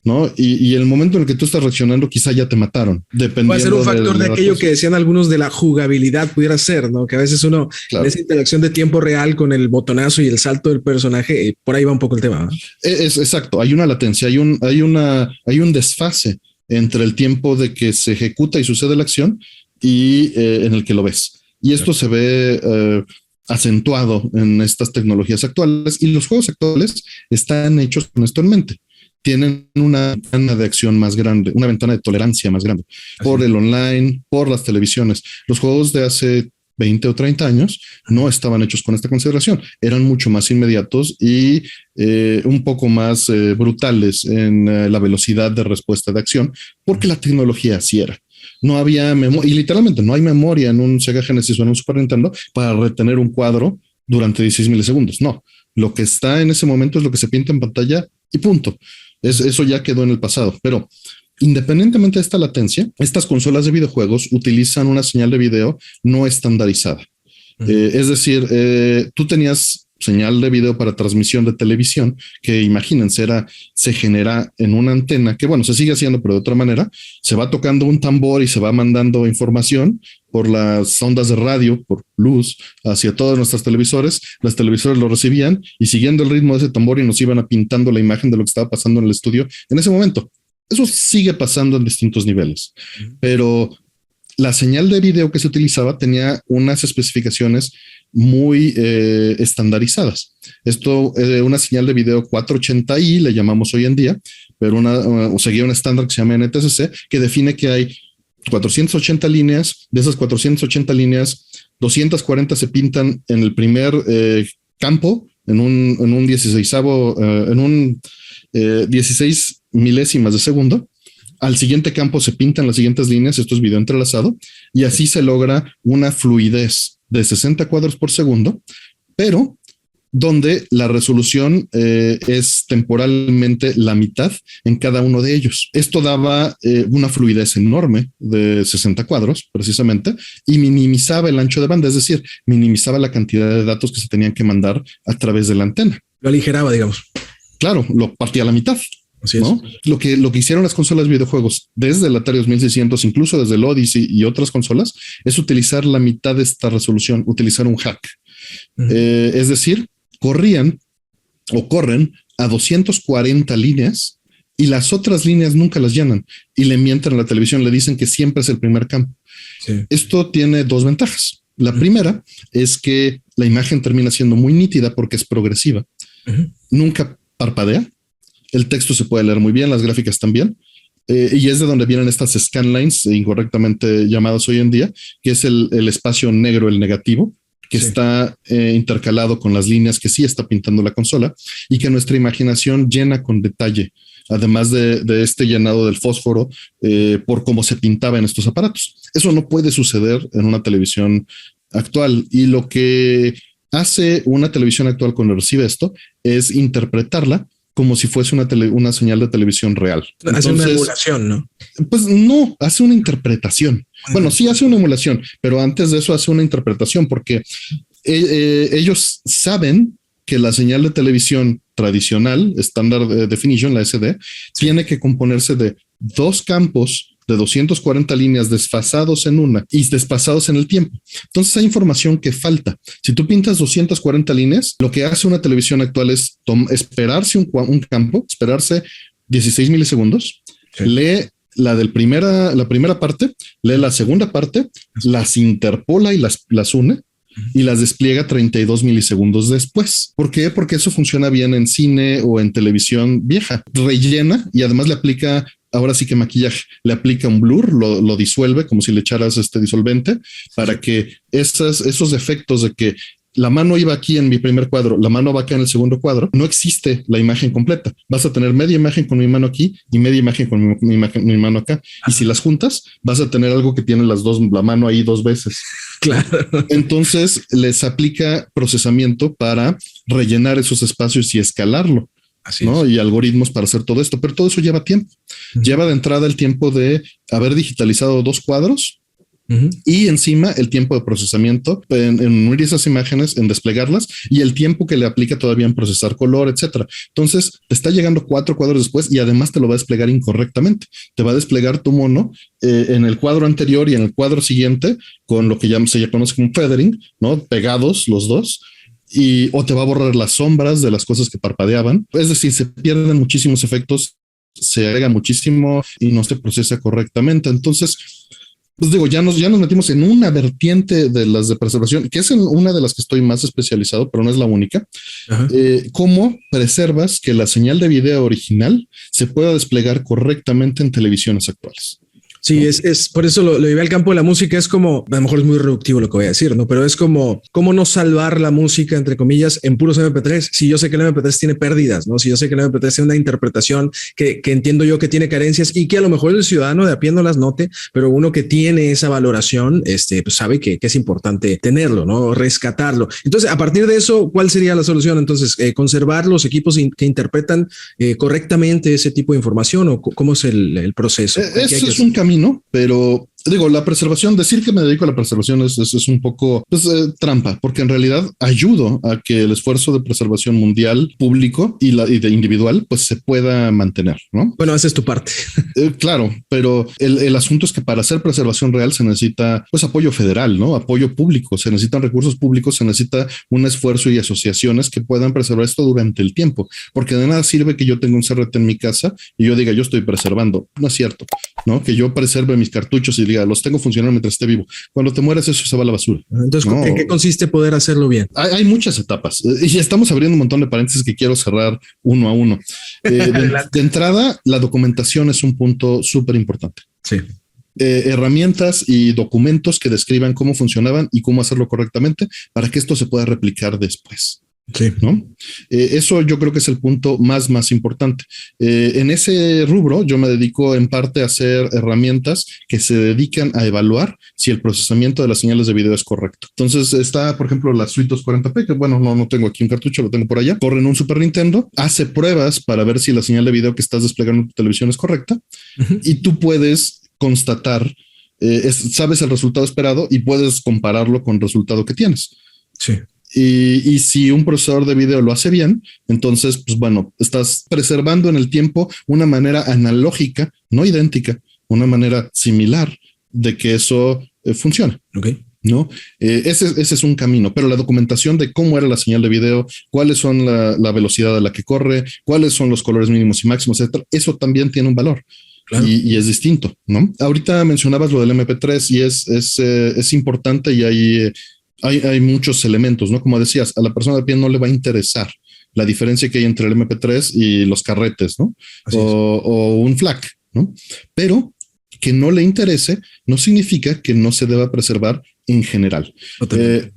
¿no? Y el momento en el que tú estás reaccionando, quizá ya te mataron, dependiendo. Puede ser un factor de aquello que decían algunos de la jugabilidad, pudiera ser, ¿no? Que a veces uno, claro, en esa interacción de tiempo real con el botonazo y el salto del personaje, por ahí va un poco el tema, ¿no? Es exacto, hay una latencia, hay un desfase entre el tiempo de que se ejecuta y sucede la acción y en el que lo ves. Y esto se ve acentuado en estas tecnologías actuales, y los juegos actuales están hechos con esto en mente. Tienen una ventana de acción más grande, una ventana de tolerancia más grande por el online, por las televisiones. Los juegos de hace 20 o 30 años no estaban hechos con esta consideración, eran mucho más inmediatos y un poco más brutales en la velocidad de respuesta de acción, porque la tecnología así era. No había memoria, y literalmente no hay memoria en un Sega Genesis o en un Super Nintendo para retener un cuadro durante 16 milisegundos. No, lo que está en ese momento es lo que se pinta en pantalla y punto. Eso ya quedó en el pasado, pero independientemente de esta latencia, estas consolas de videojuegos utilizan una señal de video no estandarizada. Es decir, tú tenías señal de video para transmisión de televisión, que imagínense, se genera en una antena, que bueno, se sigue haciendo, pero de otra manera, se va tocando un tambor y se va mandando información por las ondas de radio, por luz, hacia todos nuestros televisores. Los televisores lo recibían y siguiendo el ritmo de ese tambor y nos iban pintando la imagen de lo que estaba pasando en el estudio en ese momento. Eso sigue pasando en distintos niveles, pero la señal de video que se utilizaba tenía unas especificaciones muy estandarizadas. Esto, una señal de video 480i, le llamamos hoy en día, pero seguía un estándar que se llama NTSC, que define que hay 480 líneas. De esas 480 líneas, 240 se pintan en el primer campo, en un 16 milésimas de segundo. Al siguiente campo se pintan las siguientes líneas, esto es video entrelazado, y así se logra una fluidez de 60 cuadros por segundo, pero donde la resolución es temporalmente la mitad en cada uno de ellos. Esto daba una fluidez enorme de 60 cuadros, precisamente, y minimizaba el ancho de banda, es decir, minimizaba la cantidad de datos que se tenían que mandar a través de la antena. Lo aligeraba, digamos. Claro, lo partía a la mitad. Así es. ¿No? Lo que hicieron las consolas de videojuegos desde el Atari 2600, incluso desde el Odyssey y otras consolas, es utilizar la mitad de esta resolución, utilizar un hack. Es decir, corren a 240 líneas y las otras líneas nunca las llenan y le mienten a la televisión, le dicen que siempre es el primer campo. Sí. Esto tiene dos ventajas. La primera es que la imagen termina siendo muy nítida porque es progresiva. Nunca parpadea. El texto se puede leer muy bien, las gráficas también. Y es de donde vienen estas scanlines incorrectamente llamadas hoy en día, que es el espacio negro, el negativo, que está intercalado con las líneas que sí está pintando la consola y que nuestra imaginación llena con detalle, además de este llenado del fósforo por cómo se pintaba en estos aparatos. Eso no puede suceder en una televisión actual, y lo que hace una televisión actual cuando recibe esto es interpretarla como si fuese una señal de televisión real. Hace una emulación, ¿no? Pues no, hace una interpretación. Bueno, sí hace una emulación, pero antes de eso hace una interpretación, porque ellos saben que la señal de televisión tradicional, Standard Definition, la SD, tiene que componerse de dos campos de 240 líneas desfasados en una y desfasados en el tiempo. Entonces hay información que falta. Si tú pintas 240 líneas, lo que hace una televisión actual es esperarse un campo, esperarse 16 milisegundos, lee la primera parte, lee la segunda parte, las interpola y las une y las despliega 32 milisegundos después. ¿Por qué? Porque eso funciona bien en cine o en televisión vieja. Rellena y además le aplica, ahora sí que maquillaje, le aplica un blur, lo disuelve como si le echaras este disolvente para que esos efectos de que la mano iba aquí en mi primer cuadro, la mano va acá en el segundo cuadro, no existe la imagen completa. Vas a tener media imagen con mi mano aquí y media imagen con mi mano acá. Y si las juntas, vas a tener algo que tiene la mano ahí dos veces. Claro. Entonces les aplica procesamiento para rellenar esos espacios y escalarlo. Así ¿no? Es. Y algoritmos para hacer todo esto, pero todo eso lleva tiempo. Lleva de entrada el tiempo de haber digitalizado dos cuadros Ujú. Y encima el tiempo de procesamiento en unir esas imágenes, en desplegarlas y el tiempo que le aplica todavía en procesar color, etcétera. Entonces te está llegando 4 cuadros después y además te lo va a desplegar incorrectamente. Te va a desplegar tu mono en el cuadro anterior y en el cuadro siguiente con lo que ya se conoce como feathering, ¿no? Pegados los dos. O te va a borrar las sombras de las cosas que parpadeaban. Es decir, se pierden muchísimos efectos, se agrega muchísimo y no se procesa correctamente. Entonces, pues digo, ya nos metimos en una vertiente de las de preservación, que es en una de las que estoy más especializado, pero no es la única. Ajá. ¿Cómo preservas que la señal de video original se pueda desplegar correctamente en televisiones actuales? Sí, es por eso lo llevé al campo de la música. Es como, a lo mejor es muy reductivo lo que voy a decir, ¿no? Pero es como, ¿cómo no salvar la música, entre comillas, en puros MP3? Si yo sé que el MP3 tiene pérdidas, ¿no? Si yo sé que el MP3 tiene una interpretación que entiendo yo que tiene carencias y que a lo mejor el ciudadano de a pie no las note, pero uno que tiene esa valoración, pues sabe que es importante tenerlo, ¿no? Rescatarlo. Entonces, a partir de eso, ¿cuál sería la solución? Entonces, conservar los equipos que interpretan correctamente ese tipo de información, o cómo es el proceso. Eso es un camino, pero digo, la preservación, decir que me dedico a la preservación es un poco pues, trampa, porque en realidad ayudo a que el esfuerzo de preservación mundial, público y de individual, pues se pueda mantener, ¿no? Bueno, esa es tu parte. Claro, pero el asunto es que para hacer preservación real se necesita pues apoyo federal, ¿no? Apoyo público, se necesitan recursos públicos, se necesita un esfuerzo y asociaciones que puedan preservar esto durante el tiempo, porque de nada sirve que yo tenga un CRT en mi casa y yo diga yo estoy preservando. No es cierto, ¿no? Que yo preserve mis cartuchos y diga los tengo funcionando mientras esté vivo. Cuando te mueres eso se va a la basura. Entonces, ¿no? ¿en qué consiste poder hacerlo bien? Hay muchas etapas y estamos abriendo un montón de paréntesis que quiero cerrar uno a uno. De entrada, la documentación es un punto súper importante. Sí. Herramientas y documentos que describan cómo funcionaban y cómo hacerlo correctamente para que esto se pueda replicar después. Sí. ¿No? Eso yo creo que es el punto más importante. En ese rubro yo me dedico en parte a hacer herramientas que se dedican a evaluar si el procesamiento de las señales de video es correcto. Entonces está, por ejemplo, la Suitos 40p, que bueno, no tengo aquí un cartucho, lo tengo por allá, corre en un Super Nintendo, hace pruebas para ver si la señal de video que estás desplegando en tu televisión es correcta y tú puedes constatar, sabes el resultado esperado y puedes compararlo con el resultado que tienes. Sí. Y si un procesador de video lo hace bien, entonces, pues bueno, estás preservando en el tiempo una manera analógica, no idéntica, una manera similar de que eso funcione. Okay. ¿No? Ese es un camino, pero la documentación de cómo era la señal de video, cuáles son la velocidad a la que corre, cuáles son los colores mínimos y máximos, etcétera, eso también tiene un valor. Claro. Y es distinto, ¿no? Ahorita mencionabas lo del MP3 y es importante y hay muchos elementos, ¿no? Como decías, a la persona de pie no le va a interesar la diferencia que hay entre el MP3 y los carretes, ¿no? O un FLAC, ¿no? Pero que no le interese no significa que no se deba preservar en general.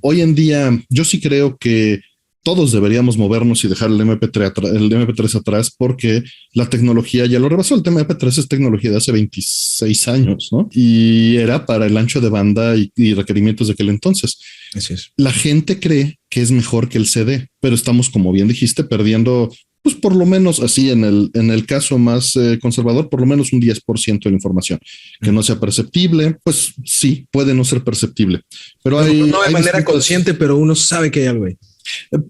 Hoy en día, yo sí creo que todos deberíamos movernos y dejar el MP3 atrás porque la tecnología ya lo rebasó. El tema de MP3 es tecnología de hace 26 años, ¿no? Y era para el ancho de banda y requerimientos de aquel entonces. Así es. La gente cree que es mejor que el CD, pero estamos, como bien dijiste, perdiendo, pues por lo menos así en el caso más conservador, por lo menos un 10% de la información. Que no sea perceptible, pues sí, puede no ser perceptible. Pero no de manera consciente, pero uno sabe que hay algo ahí.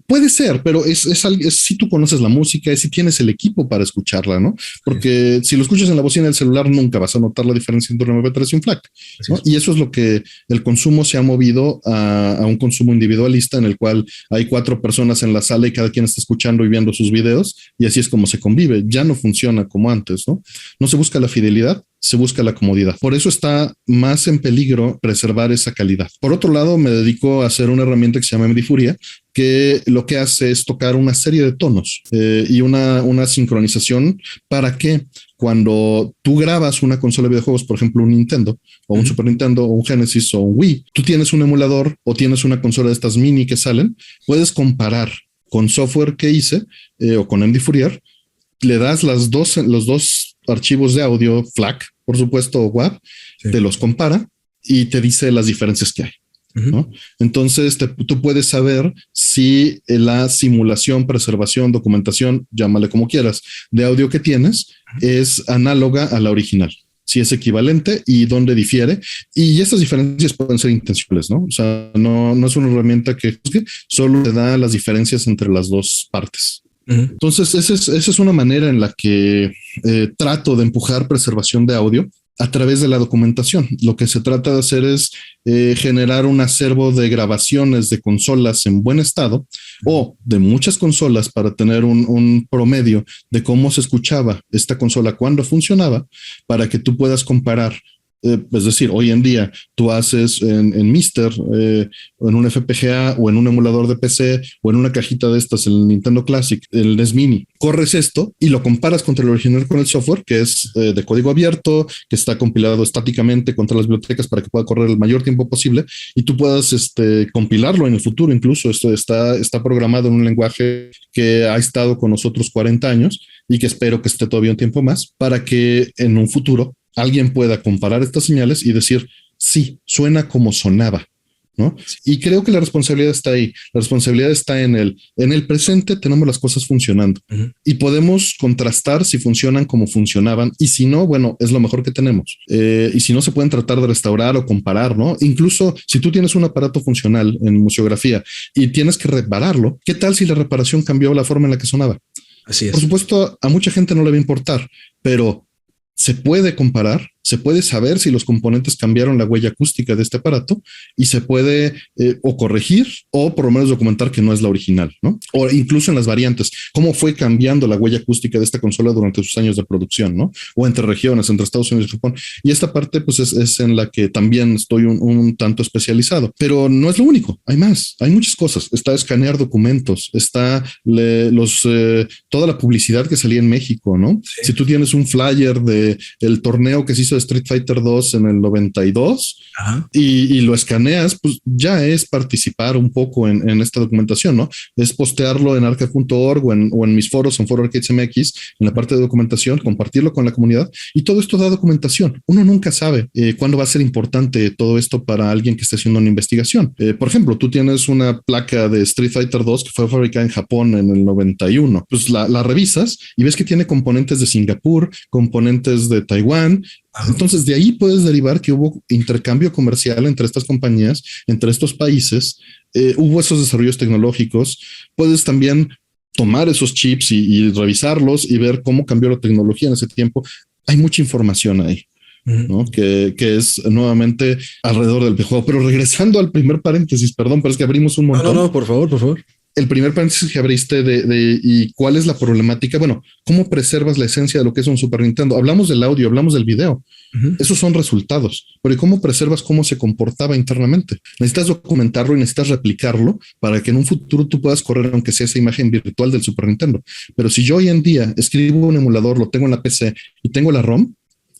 Puede ser, pero es si tú conoces la música, es si tienes el equipo para escucharla, ¿no? Porque si lo escuchas en la bocina del celular, nunca vas a notar la diferencia entre un MP3 y un FLAC, ¿no? Y eso es lo que el consumo se ha movido a un consumo individualista en el cual hay 4 personas en la sala y cada quien está escuchando y viendo sus videos y así es como se convive. Ya no funciona como antes, ¿no? No se busca la fidelidad, se busca la comodidad. Por eso está más en peligro preservar esa calidad. Por otro lado, me dedico a hacer una herramienta que se llama MD Furia, que lo que hace es tocar una serie de tonos y una sincronización para que cuando tú grabas una consola de videojuegos, por ejemplo, un Nintendo o un Super Nintendo o un Genesis o un Wii, tú tienes un emulador o tienes una consola de estas mini que salen, puedes comparar con software que hice o con MD Fourier, le das los dos archivos de audio FLAC, por supuesto, o WAV, te los compara y te dice las diferencias que hay. ¿No? Entonces tú puedes saber si la simulación, preservación, documentación, llámale como quieras, de audio que tienes es análoga a la original. si es equivalente y dónde difiere. Y estas diferencias pueden ser intencionales, ¿no? O sea, no es una herramienta que solo te da las diferencias entre las dos partes. Entonces, esa es una manera en la que trato de empujar preservación de audio a través de la documentación. Lo que se trata de hacer es generar un acervo de grabaciones de consolas en buen estado o de muchas consolas para tener un promedio de cómo se escuchaba esta consola cuando funcionaba, para que tú puedas comparar. Es decir, hoy en día tú haces en Mister, o en un FPGA o en un emulador de PC o en una cajita de estas, el Nintendo Classic, el NES Mini, corres esto y lo comparas contra el original con el software, que es de código abierto, que está compilado estáticamente contra las bibliotecas para que pueda correr el mayor tiempo posible y tú puedas compilarlo en el futuro. Incluso esto está programado en un lenguaje que ha estado con nosotros 40 años y que espero que esté todavía un tiempo más, para que en un futuro alguien pueda comparar estas señales y decir, sí, suena como sonaba, ¿no? Y creo que la responsabilidad está ahí. La responsabilidad está en el presente. Tenemos las cosas funcionando y podemos contrastar si funcionan como funcionaban, y si no, bueno, es lo mejor que tenemos. Y si no, se pueden tratar de restaurar o comparar, ¿no? Incluso si tú tienes un aparato funcional en museografía y tienes que repararlo, ¿qué tal si la reparación cambió la forma en la que sonaba? Así es. Por supuesto, a mucha gente no le va a importar, pero se puede comparar, se puede saber si los componentes cambiaron la huella acústica de este aparato y se puede o corregir o por lo menos documentar que no es la original, ¿no? O incluso en las variantes, cómo fue cambiando la huella acústica de esta consola durante sus años de producción, ¿no? O entre regiones, entre Estados Unidos y Japón. Y esta parte pues es en la que también estoy un tanto especializado, pero no es lo único, hay más, hay muchas cosas. Está escanear documentos, está toda la publicidad que salía en México, ¿no? Sí. Si tú tienes un flyer de el torneo que se hizo de Street Fighter 2 en el 92 y lo escaneas, pues ya es participar un poco en esta documentación, ¿no? Es postearlo en arcade.org o en mis foros, en Foro Arcades MX, en la parte de documentación, compartirlo con la comunidad, y todo esto da documentación. Uno nunca sabe cuándo va a ser importante todo esto para alguien que esté haciendo una investigación. Por ejemplo, tú tienes una placa de Street Fighter 2 que fue fabricada en Japón en el 91. Pues la revisas y ves que tiene componentes de Singapur, componentes de Taiwán. Entonces de ahí puedes derivar que hubo intercambio comercial entre estas compañías, entre estos países, hubo esos desarrollos tecnológicos. Puedes también tomar esos chips y revisarlos y ver cómo cambió la tecnología en ese tiempo. Hay mucha información ahí, ¿no? Que es nuevamente alrededor del videojuego. Pero regresando al primer paréntesis, perdón, pero es que abrimos un montón. No, por favor. El primer paréntesis que abriste y cuál es la problemática. Bueno, ¿cómo preservas la esencia de lo que es un Super Nintendo? Hablamos del audio, hablamos del video. Esos son resultados, pero ¿cómo preservas cómo se comportaba internamente? Necesitas documentarlo y necesitas replicarlo para que en un futuro tú puedas correr, aunque sea esa imagen virtual del Super Nintendo. Pero si yo hoy en día escribo un emulador, lo tengo en la PC y tengo la ROM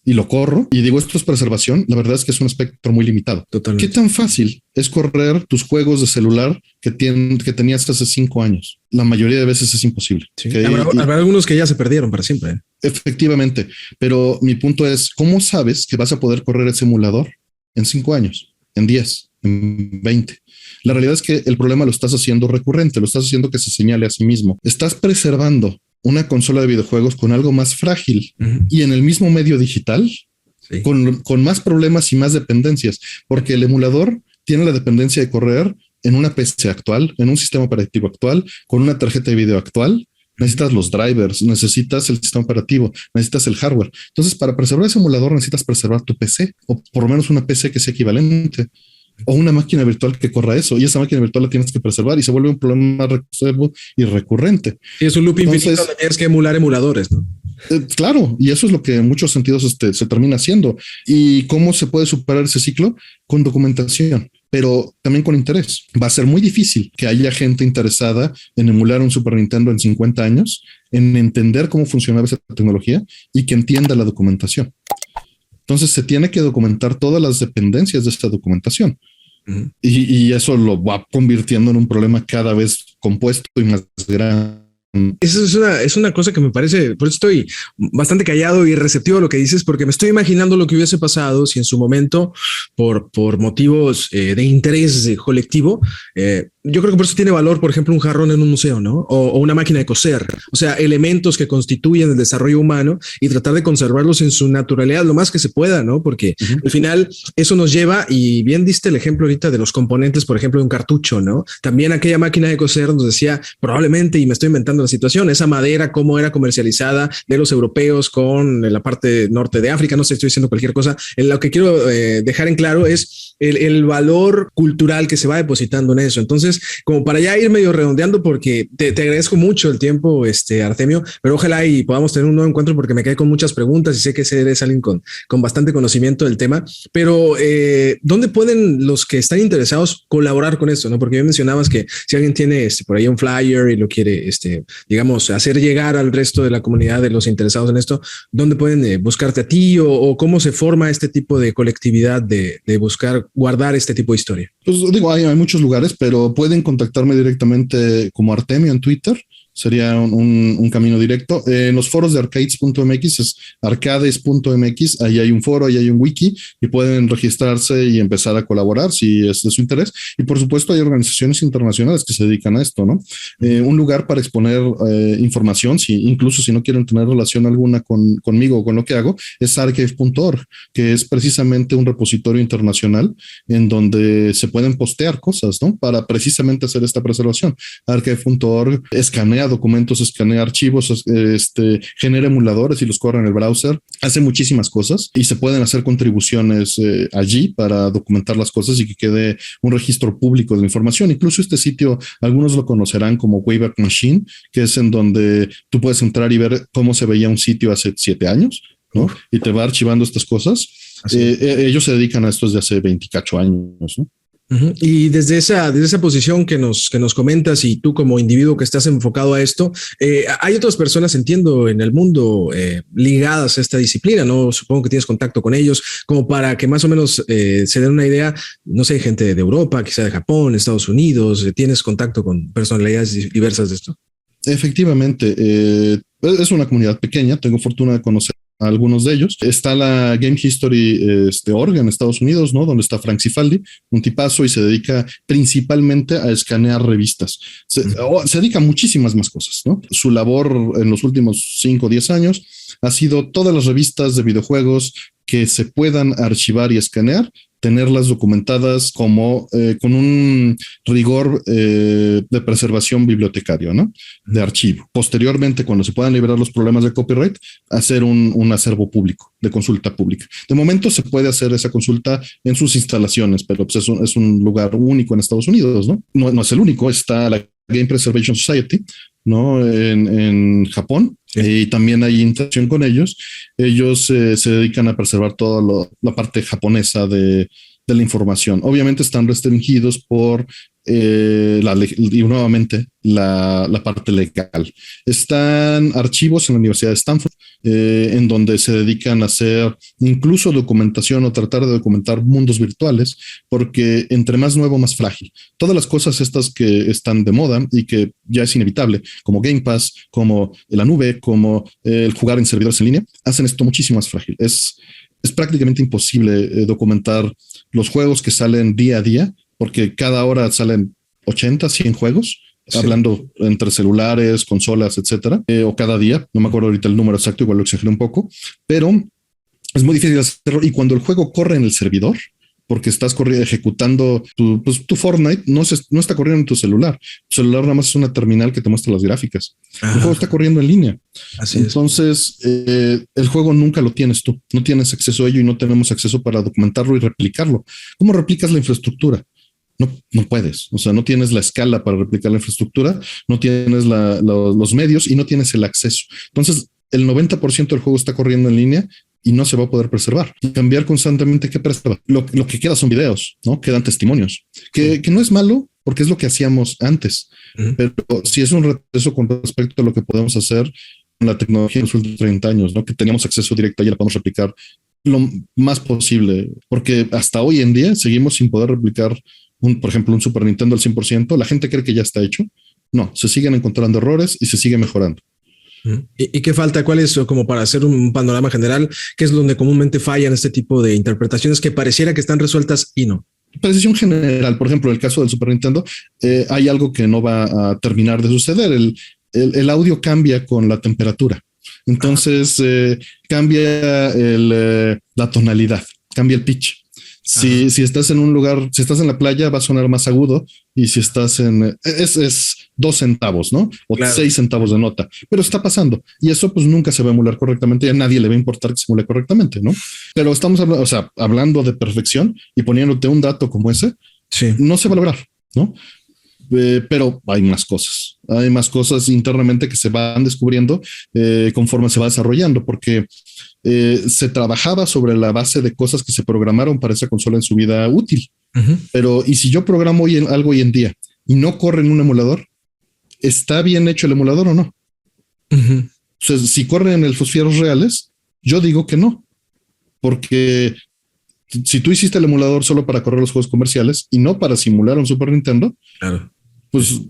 y lo corro y digo esto es preservación, la verdad es que es un espectro muy limitado. Totalmente. ¿Qué tan fácil es correr tus juegos de celular que tenías hace 5 años? La mayoría de veces es imposible. Sí. Habrá algunos que ya se perdieron para siempre. Efectivamente, pero mi punto es, ¿cómo sabes que vas a poder correr ese emulador en 5 años, en 10, en 20? La realidad es que el problema lo estás haciendo recurrente, lo estás haciendo que se señale a sí mismo. Estás preservando una consola de videojuegos con algo más frágil y en el mismo medio digital, sí, con más problemas y más dependencias, porque el emulador tiene la dependencia de correr en una PC actual, en un sistema operativo actual, con una tarjeta de video actual. Necesitas los drivers, necesitas el sistema operativo, necesitas el hardware. Entonces, para preservar ese emulador necesitas preservar tu PC, o por lo menos una PC que sea equivalente, o una máquina virtual que corra eso, y esa máquina virtual la tienes que preservar y se vuelve un problema recursivo y recurrente. Y es un loop infinito donde tienes que emular emuladores, ¿no? Claro, y eso es lo que en muchos sentidos se termina haciendo. ¿Y cómo se puede superar ese ciclo? Con documentación, pero también con interés. Va a ser muy difícil que haya gente interesada en emular un Super Nintendo en 50 años, en entender cómo funcionaba esa tecnología y que entienda la documentación. Entonces se tiene que documentar todas las dependencias de esta documentación. Y eso lo va convirtiendo en un problema cada vez compuesto y más grande. Eso es una cosa que me parece, por eso estoy bastante callado y receptivo a lo que dices, porque me estoy imaginando lo que hubiese pasado si en su momento, por motivos de interés colectivo, yo creo que por eso tiene valor, por ejemplo, un jarrón en un museo, ¿no? O una máquina de coser. O sea, elementos que constituyen el desarrollo humano y tratar de conservarlos en su naturalidad lo más que se pueda, ¿no? Porque al final eso nos lleva, y bien diste el ejemplo ahorita de los componentes, por ejemplo, de un cartucho, ¿no? También aquella máquina de coser nos decía, probablemente, y me estoy inventando la situación, esa madera, cómo era comercializada de los europeos con la parte norte de África, no sé, estoy diciendo cualquier cosa. Lo que quiero dejar en claro es el valor cultural que se va depositando en eso. Entonces, como para ya ir medio redondeando, porque te agradezco mucho el tiempo, Artemio, pero ojalá y podamos tener un nuevo encuentro, porque me quedé con muchas preguntas y sé que eres alguien con bastante conocimiento del tema, pero ¿dónde pueden los que están interesados colaborar con esto? ¿No? Porque bien mencionabas que si alguien tiene por ahí un flyer y lo quiere, digamos, hacer llegar al resto de la comunidad de los interesados en esto, ¿dónde pueden buscarte a ti o cómo se forma este tipo de colectividad de buscar guardar este tipo de historia? Pues digo, hay muchos lugares, pero pueden contactarme directamente como Artemio en Twitter. Sería un camino directo. En los foros de arcades.mx es arcades.mx. Ahí hay un foro, ahí hay un wiki y pueden registrarse y empezar a colaborar si es de su interés. Y por supuesto hay organizaciones internacionales que se dedican a esto, ¿no? Un lugar para exponer información, incluso si no quieren tener relación alguna conmigo o con lo que hago, es archive.org, que es precisamente un repositorio internacional en donde se pueden postear cosas, ¿no? Para precisamente hacer esta preservación. Archive.org escanea documentos, escanea archivos, genera emuladores y los corre en el browser, hace muchísimas cosas y se pueden hacer contribuciones allí para documentar las cosas y que quede un registro público de la información. Incluso este sitio, algunos lo conocerán como Wayback Machine, que es en donde tú puedes entrar y ver cómo se veía un sitio hace 7 años, ¿no? Y te va archivando estas cosas. Ellos se dedican a esto desde hace 28 años, ¿no? Y desde esa posición que nos comentas, y tú como individuo que estás enfocado a esto, hay otras personas, entiendo, en el mundo ligadas a esta disciplina, ¿no? Supongo que tienes contacto con ellos, como para que más o menos se den una idea, no sé, gente de Europa, quizá de Japón, Estados Unidos, ¿tienes contacto con personalidades diversas de esto? Efectivamente, es una comunidad pequeña, tengo fortuna de conocer a algunos de ellos. Está la Game History Org en Estados Unidos, ¿no? Donde está Frank Cifaldi, un tipazo, y se dedica principalmente a escanear revistas. Se dedica a muchísimas más cosas, ¿no? Su labor en los últimos 5 o 10 años ha sido todas las revistas de videojuegos que se puedan archivar y escanear, tenerlas documentadas como con un rigor de preservación bibliotecario, ¿no? De archivo. Posteriormente, cuando se puedan liberar los problemas de copyright, hacer un acervo público, de consulta pública. De momento se puede hacer esa consulta en sus instalaciones, pero pues es un lugar único en Estados Unidos, ¿no? No es el único, está la Game Preservation Society, ¿no? En Japón. Sí. Y también hay interacción con ellos. Ellos se dedican a preservar toda la parte japonesa de la información. Obviamente están restringidos por y nuevamente la parte legal. Están archivos en la Universidad de Stanford, en donde se dedican a hacer incluso documentación o tratar de documentar mundos virtuales, porque entre más nuevo, más frágil. Todas las cosas estas que están de moda y que ya es inevitable, como Game Pass, como la nube, como el jugar en servidores en línea, hacen esto muchísimo más frágil. Es prácticamente imposible documentar los juegos que salen día a día, porque cada hora salen 80, 100 juegos, sí, hablando entre celulares, consolas, etcétera, o cada día. No me acuerdo ahorita el número exacto, igual lo exageré un poco, pero es muy difícil hacerlo. Y cuando el juego corre en el servidor, porque estás ejecutando tu Fortnite, no está corriendo en tu celular. Tu celular nada más es una terminal que te muestra las gráficas. El juego está corriendo en línea. Entonces, el juego nunca lo tienes tú. No tienes acceso a ello y no tenemos acceso para documentarlo y replicarlo. ¿Cómo replicas la infraestructura? No puedes. O sea, no tienes la escala para replicar la infraestructura, no tienes los medios y no tienes el acceso. Entonces, el 90% del juego está corriendo en línea y no se va a poder preservar. Y cambiar constantemente, ¿qué preserva? Lo que queda son videos, ¿no? Quedan testimonios, que no es malo porque es lo que hacíamos antes, pero sí es un retroceso con respecto a lo que podemos hacer con la tecnología en los últimos 30 años, ¿no? Que teníamos acceso directo y la podemos replicar lo más posible, porque hasta hoy en día seguimos sin poder replicar por ejemplo, un Super Nintendo al 100%. La gente cree que ya está hecho. No, se siguen encontrando errores y se sigue mejorando. ¿Y qué falta? ¿Cuál es, como para hacer un panorama general, qué es donde comúnmente fallan este tipo de interpretaciones que pareciera que están resueltas y no? precisión general. Por ejemplo, en el caso del Super Nintendo, hay algo que no va a terminar de suceder. El audio cambia con la temperatura. Entonces cambia la tonalidad, cambia el pitch. Si estás en un lugar, si estás en la playa, va a sonar más agudo, y si estás es 2 centavos, ¿no? O claro, 6 centavos de nota, pero está pasando, y eso pues nunca se va a emular correctamente, y a nadie le va a importar que se emule correctamente, ¿no? Pero estamos hablando, o sea, hablando de perfección y poniéndote un dato como ese, sí, no se va a lograr, ¿no? Pero hay más cosas internamente que se van descubriendo conforme se va desarrollando, porque se trabajaba sobre la base de cosas que se programaron para esa consola en su vida útil. Pero, ¿y si yo programo algo hoy en día y no corre en un emulador? ¿Está bien hecho el emulador o no? O sea, si corre en los fierros reales, yo digo que no, porque si tú hiciste el emulador solo para correr los juegos comerciales y no para simular un Super Nintendo, claro, pues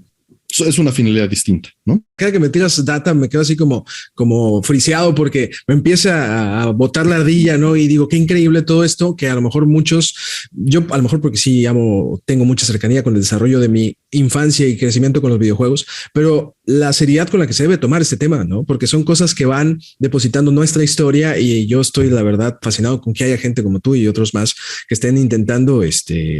es una finalidad distinta, ¿no? Cada que me tiras data me quedo así como friseado, porque me empieza a botar la ardilla, ¿no? Y digo, qué increíble todo esto, que a lo mejor yo a lo mejor porque sí tengo mucha cercanía con el desarrollo de mi infancia y crecimiento con los videojuegos, pero la seriedad con la que se debe tomar este tema, ¿no? Porque son cosas que van depositando nuestra historia, y yo estoy, la verdad, fascinado con que haya gente como tú y otros más que estén intentando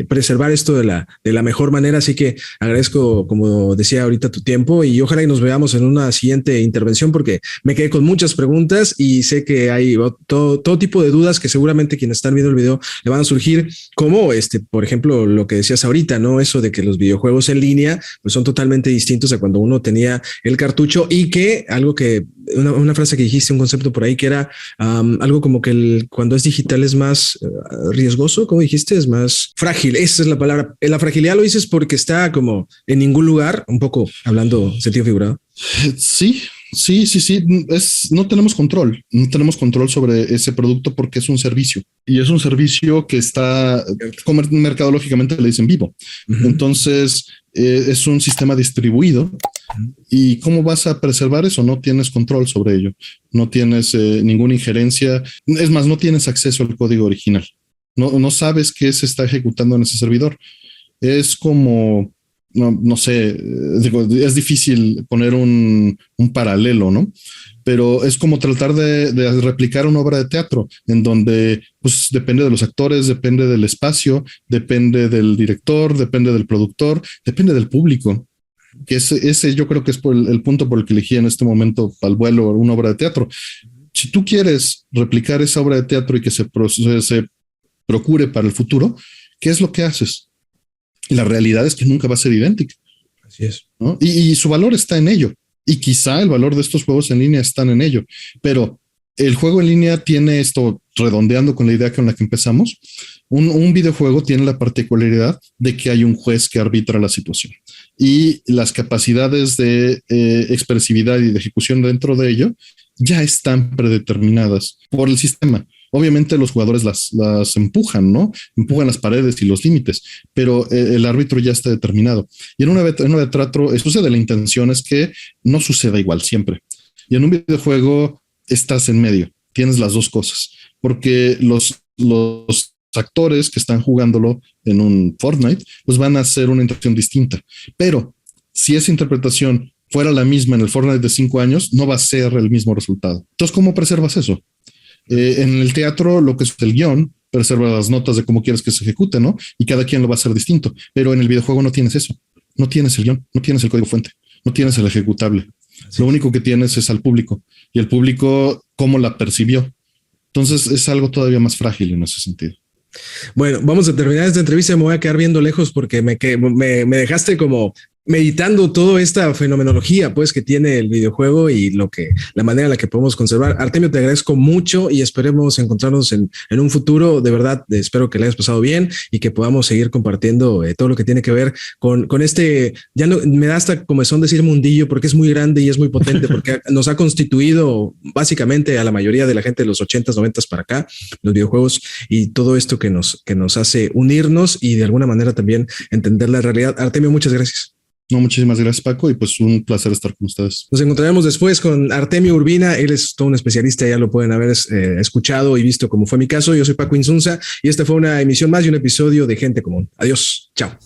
preservar esto de la mejor manera. Así que agradezco, como decía ahorita, tu tiempo, y ojalá y nos veamos en una siguiente intervención, porque me quedé con muchas preguntas y sé que hay todo tipo de dudas que seguramente quienes están viendo el video le van a surgir, como por ejemplo, lo que decías ahorita, ¿no? Eso de que los videojuegos en línea pues son totalmente distintos a cuando uno tenía el cartucho, y que una frase que dijiste, un concepto por ahí que era algo como que cuando es digital es más riesgoso, como dijiste, es más frágil. Esa es la palabra. La fragilidad lo dices porque está como en ningún lugar, un poco hablando sentido figurado. Sí. No tenemos control sobre ese producto, porque es un servicio, y es un servicio que está mercadológicamente le dicen vivo. Entonces es un sistema distribuido, y ¿cómo vas a preservar eso? No tienes control sobre ello, no tienes ninguna injerencia, es más, no tienes acceso al código original, no sabes qué se está ejecutando en ese servidor. Es como, no sé, es difícil poner un paralelo, ¿no? Pero es como tratar de replicar una obra de teatro, en donde pues depende de los actores, depende del espacio, depende del director, depende del productor, depende del público. Que ese yo creo que es el punto por el que elegí en este momento al vuelo una obra de teatro. Si tú quieres replicar esa obra de teatro y que se procure para el futuro, ¿qué es lo que haces? Y la realidad es que nunca va a ser idéntica. Así es. ¿No? Y su valor está en ello. Y quizá el valor de estos juegos en línea están en ello. Pero el juego en línea tiene esto, redondeando con la idea con la que empezamos, un videojuego tiene la particularidad de que hay un juez que arbitra la situación. Y las capacidades de expresividad y de ejecución dentro de ello ya están predeterminadas por el sistema. Obviamente los jugadores las empujan, ¿no? Empujan las paredes y los límites, pero el árbitro ya está determinado. Y en una obra de teatro sucede, la intención es que no suceda igual siempre. Y en un videojuego estás en medio, tienes las dos cosas, porque los actores que están jugándolo en un Fortnite, pues van a hacer una interpretación distinta. Pero si esa interpretación fuera la misma en el Fortnite de 5 años, no va a ser el mismo resultado. Entonces, ¿cómo preservas eso? En el teatro, lo que es el guión, preserva las notas de cómo quieres que se ejecute, ¿no? Y cada quien lo va a hacer distinto. Pero en el videojuego no tienes eso. No tienes el guión, no tienes el código fuente, no tienes el ejecutable. Así lo único que tienes es al público, y el público cómo la percibió. Entonces es algo todavía más frágil en ese sentido. Bueno, vamos a terminar esta entrevista. Me voy a quedar viendo lejos porque me dejaste como meditando toda esta fenomenología pues que tiene el videojuego y la manera en la que podemos conservar. Artemio, te agradezco mucho y esperemos encontrarnos en un futuro. De verdad, espero que le hayas pasado bien y que podamos seguir compartiendo todo lo que tiene que ver con ya no me da hasta comezón decir mundillo, porque es muy grande y es muy potente, porque nos ha constituido básicamente a la mayoría de la gente de los 80s, 90s para acá, los videojuegos, y todo esto que nos hace unirnos y de alguna manera también entender la realidad. Artemio, muchas gracias. No, muchísimas gracias, Paco, y pues un placer estar con ustedes. Nos encontraremos después con Artemio Urbina. Él es todo un especialista, ya lo pueden haber escuchado y visto como fue mi caso. Yo soy Paco Insunza y esta fue una emisión más y un episodio de Gente Común. Adiós, chao.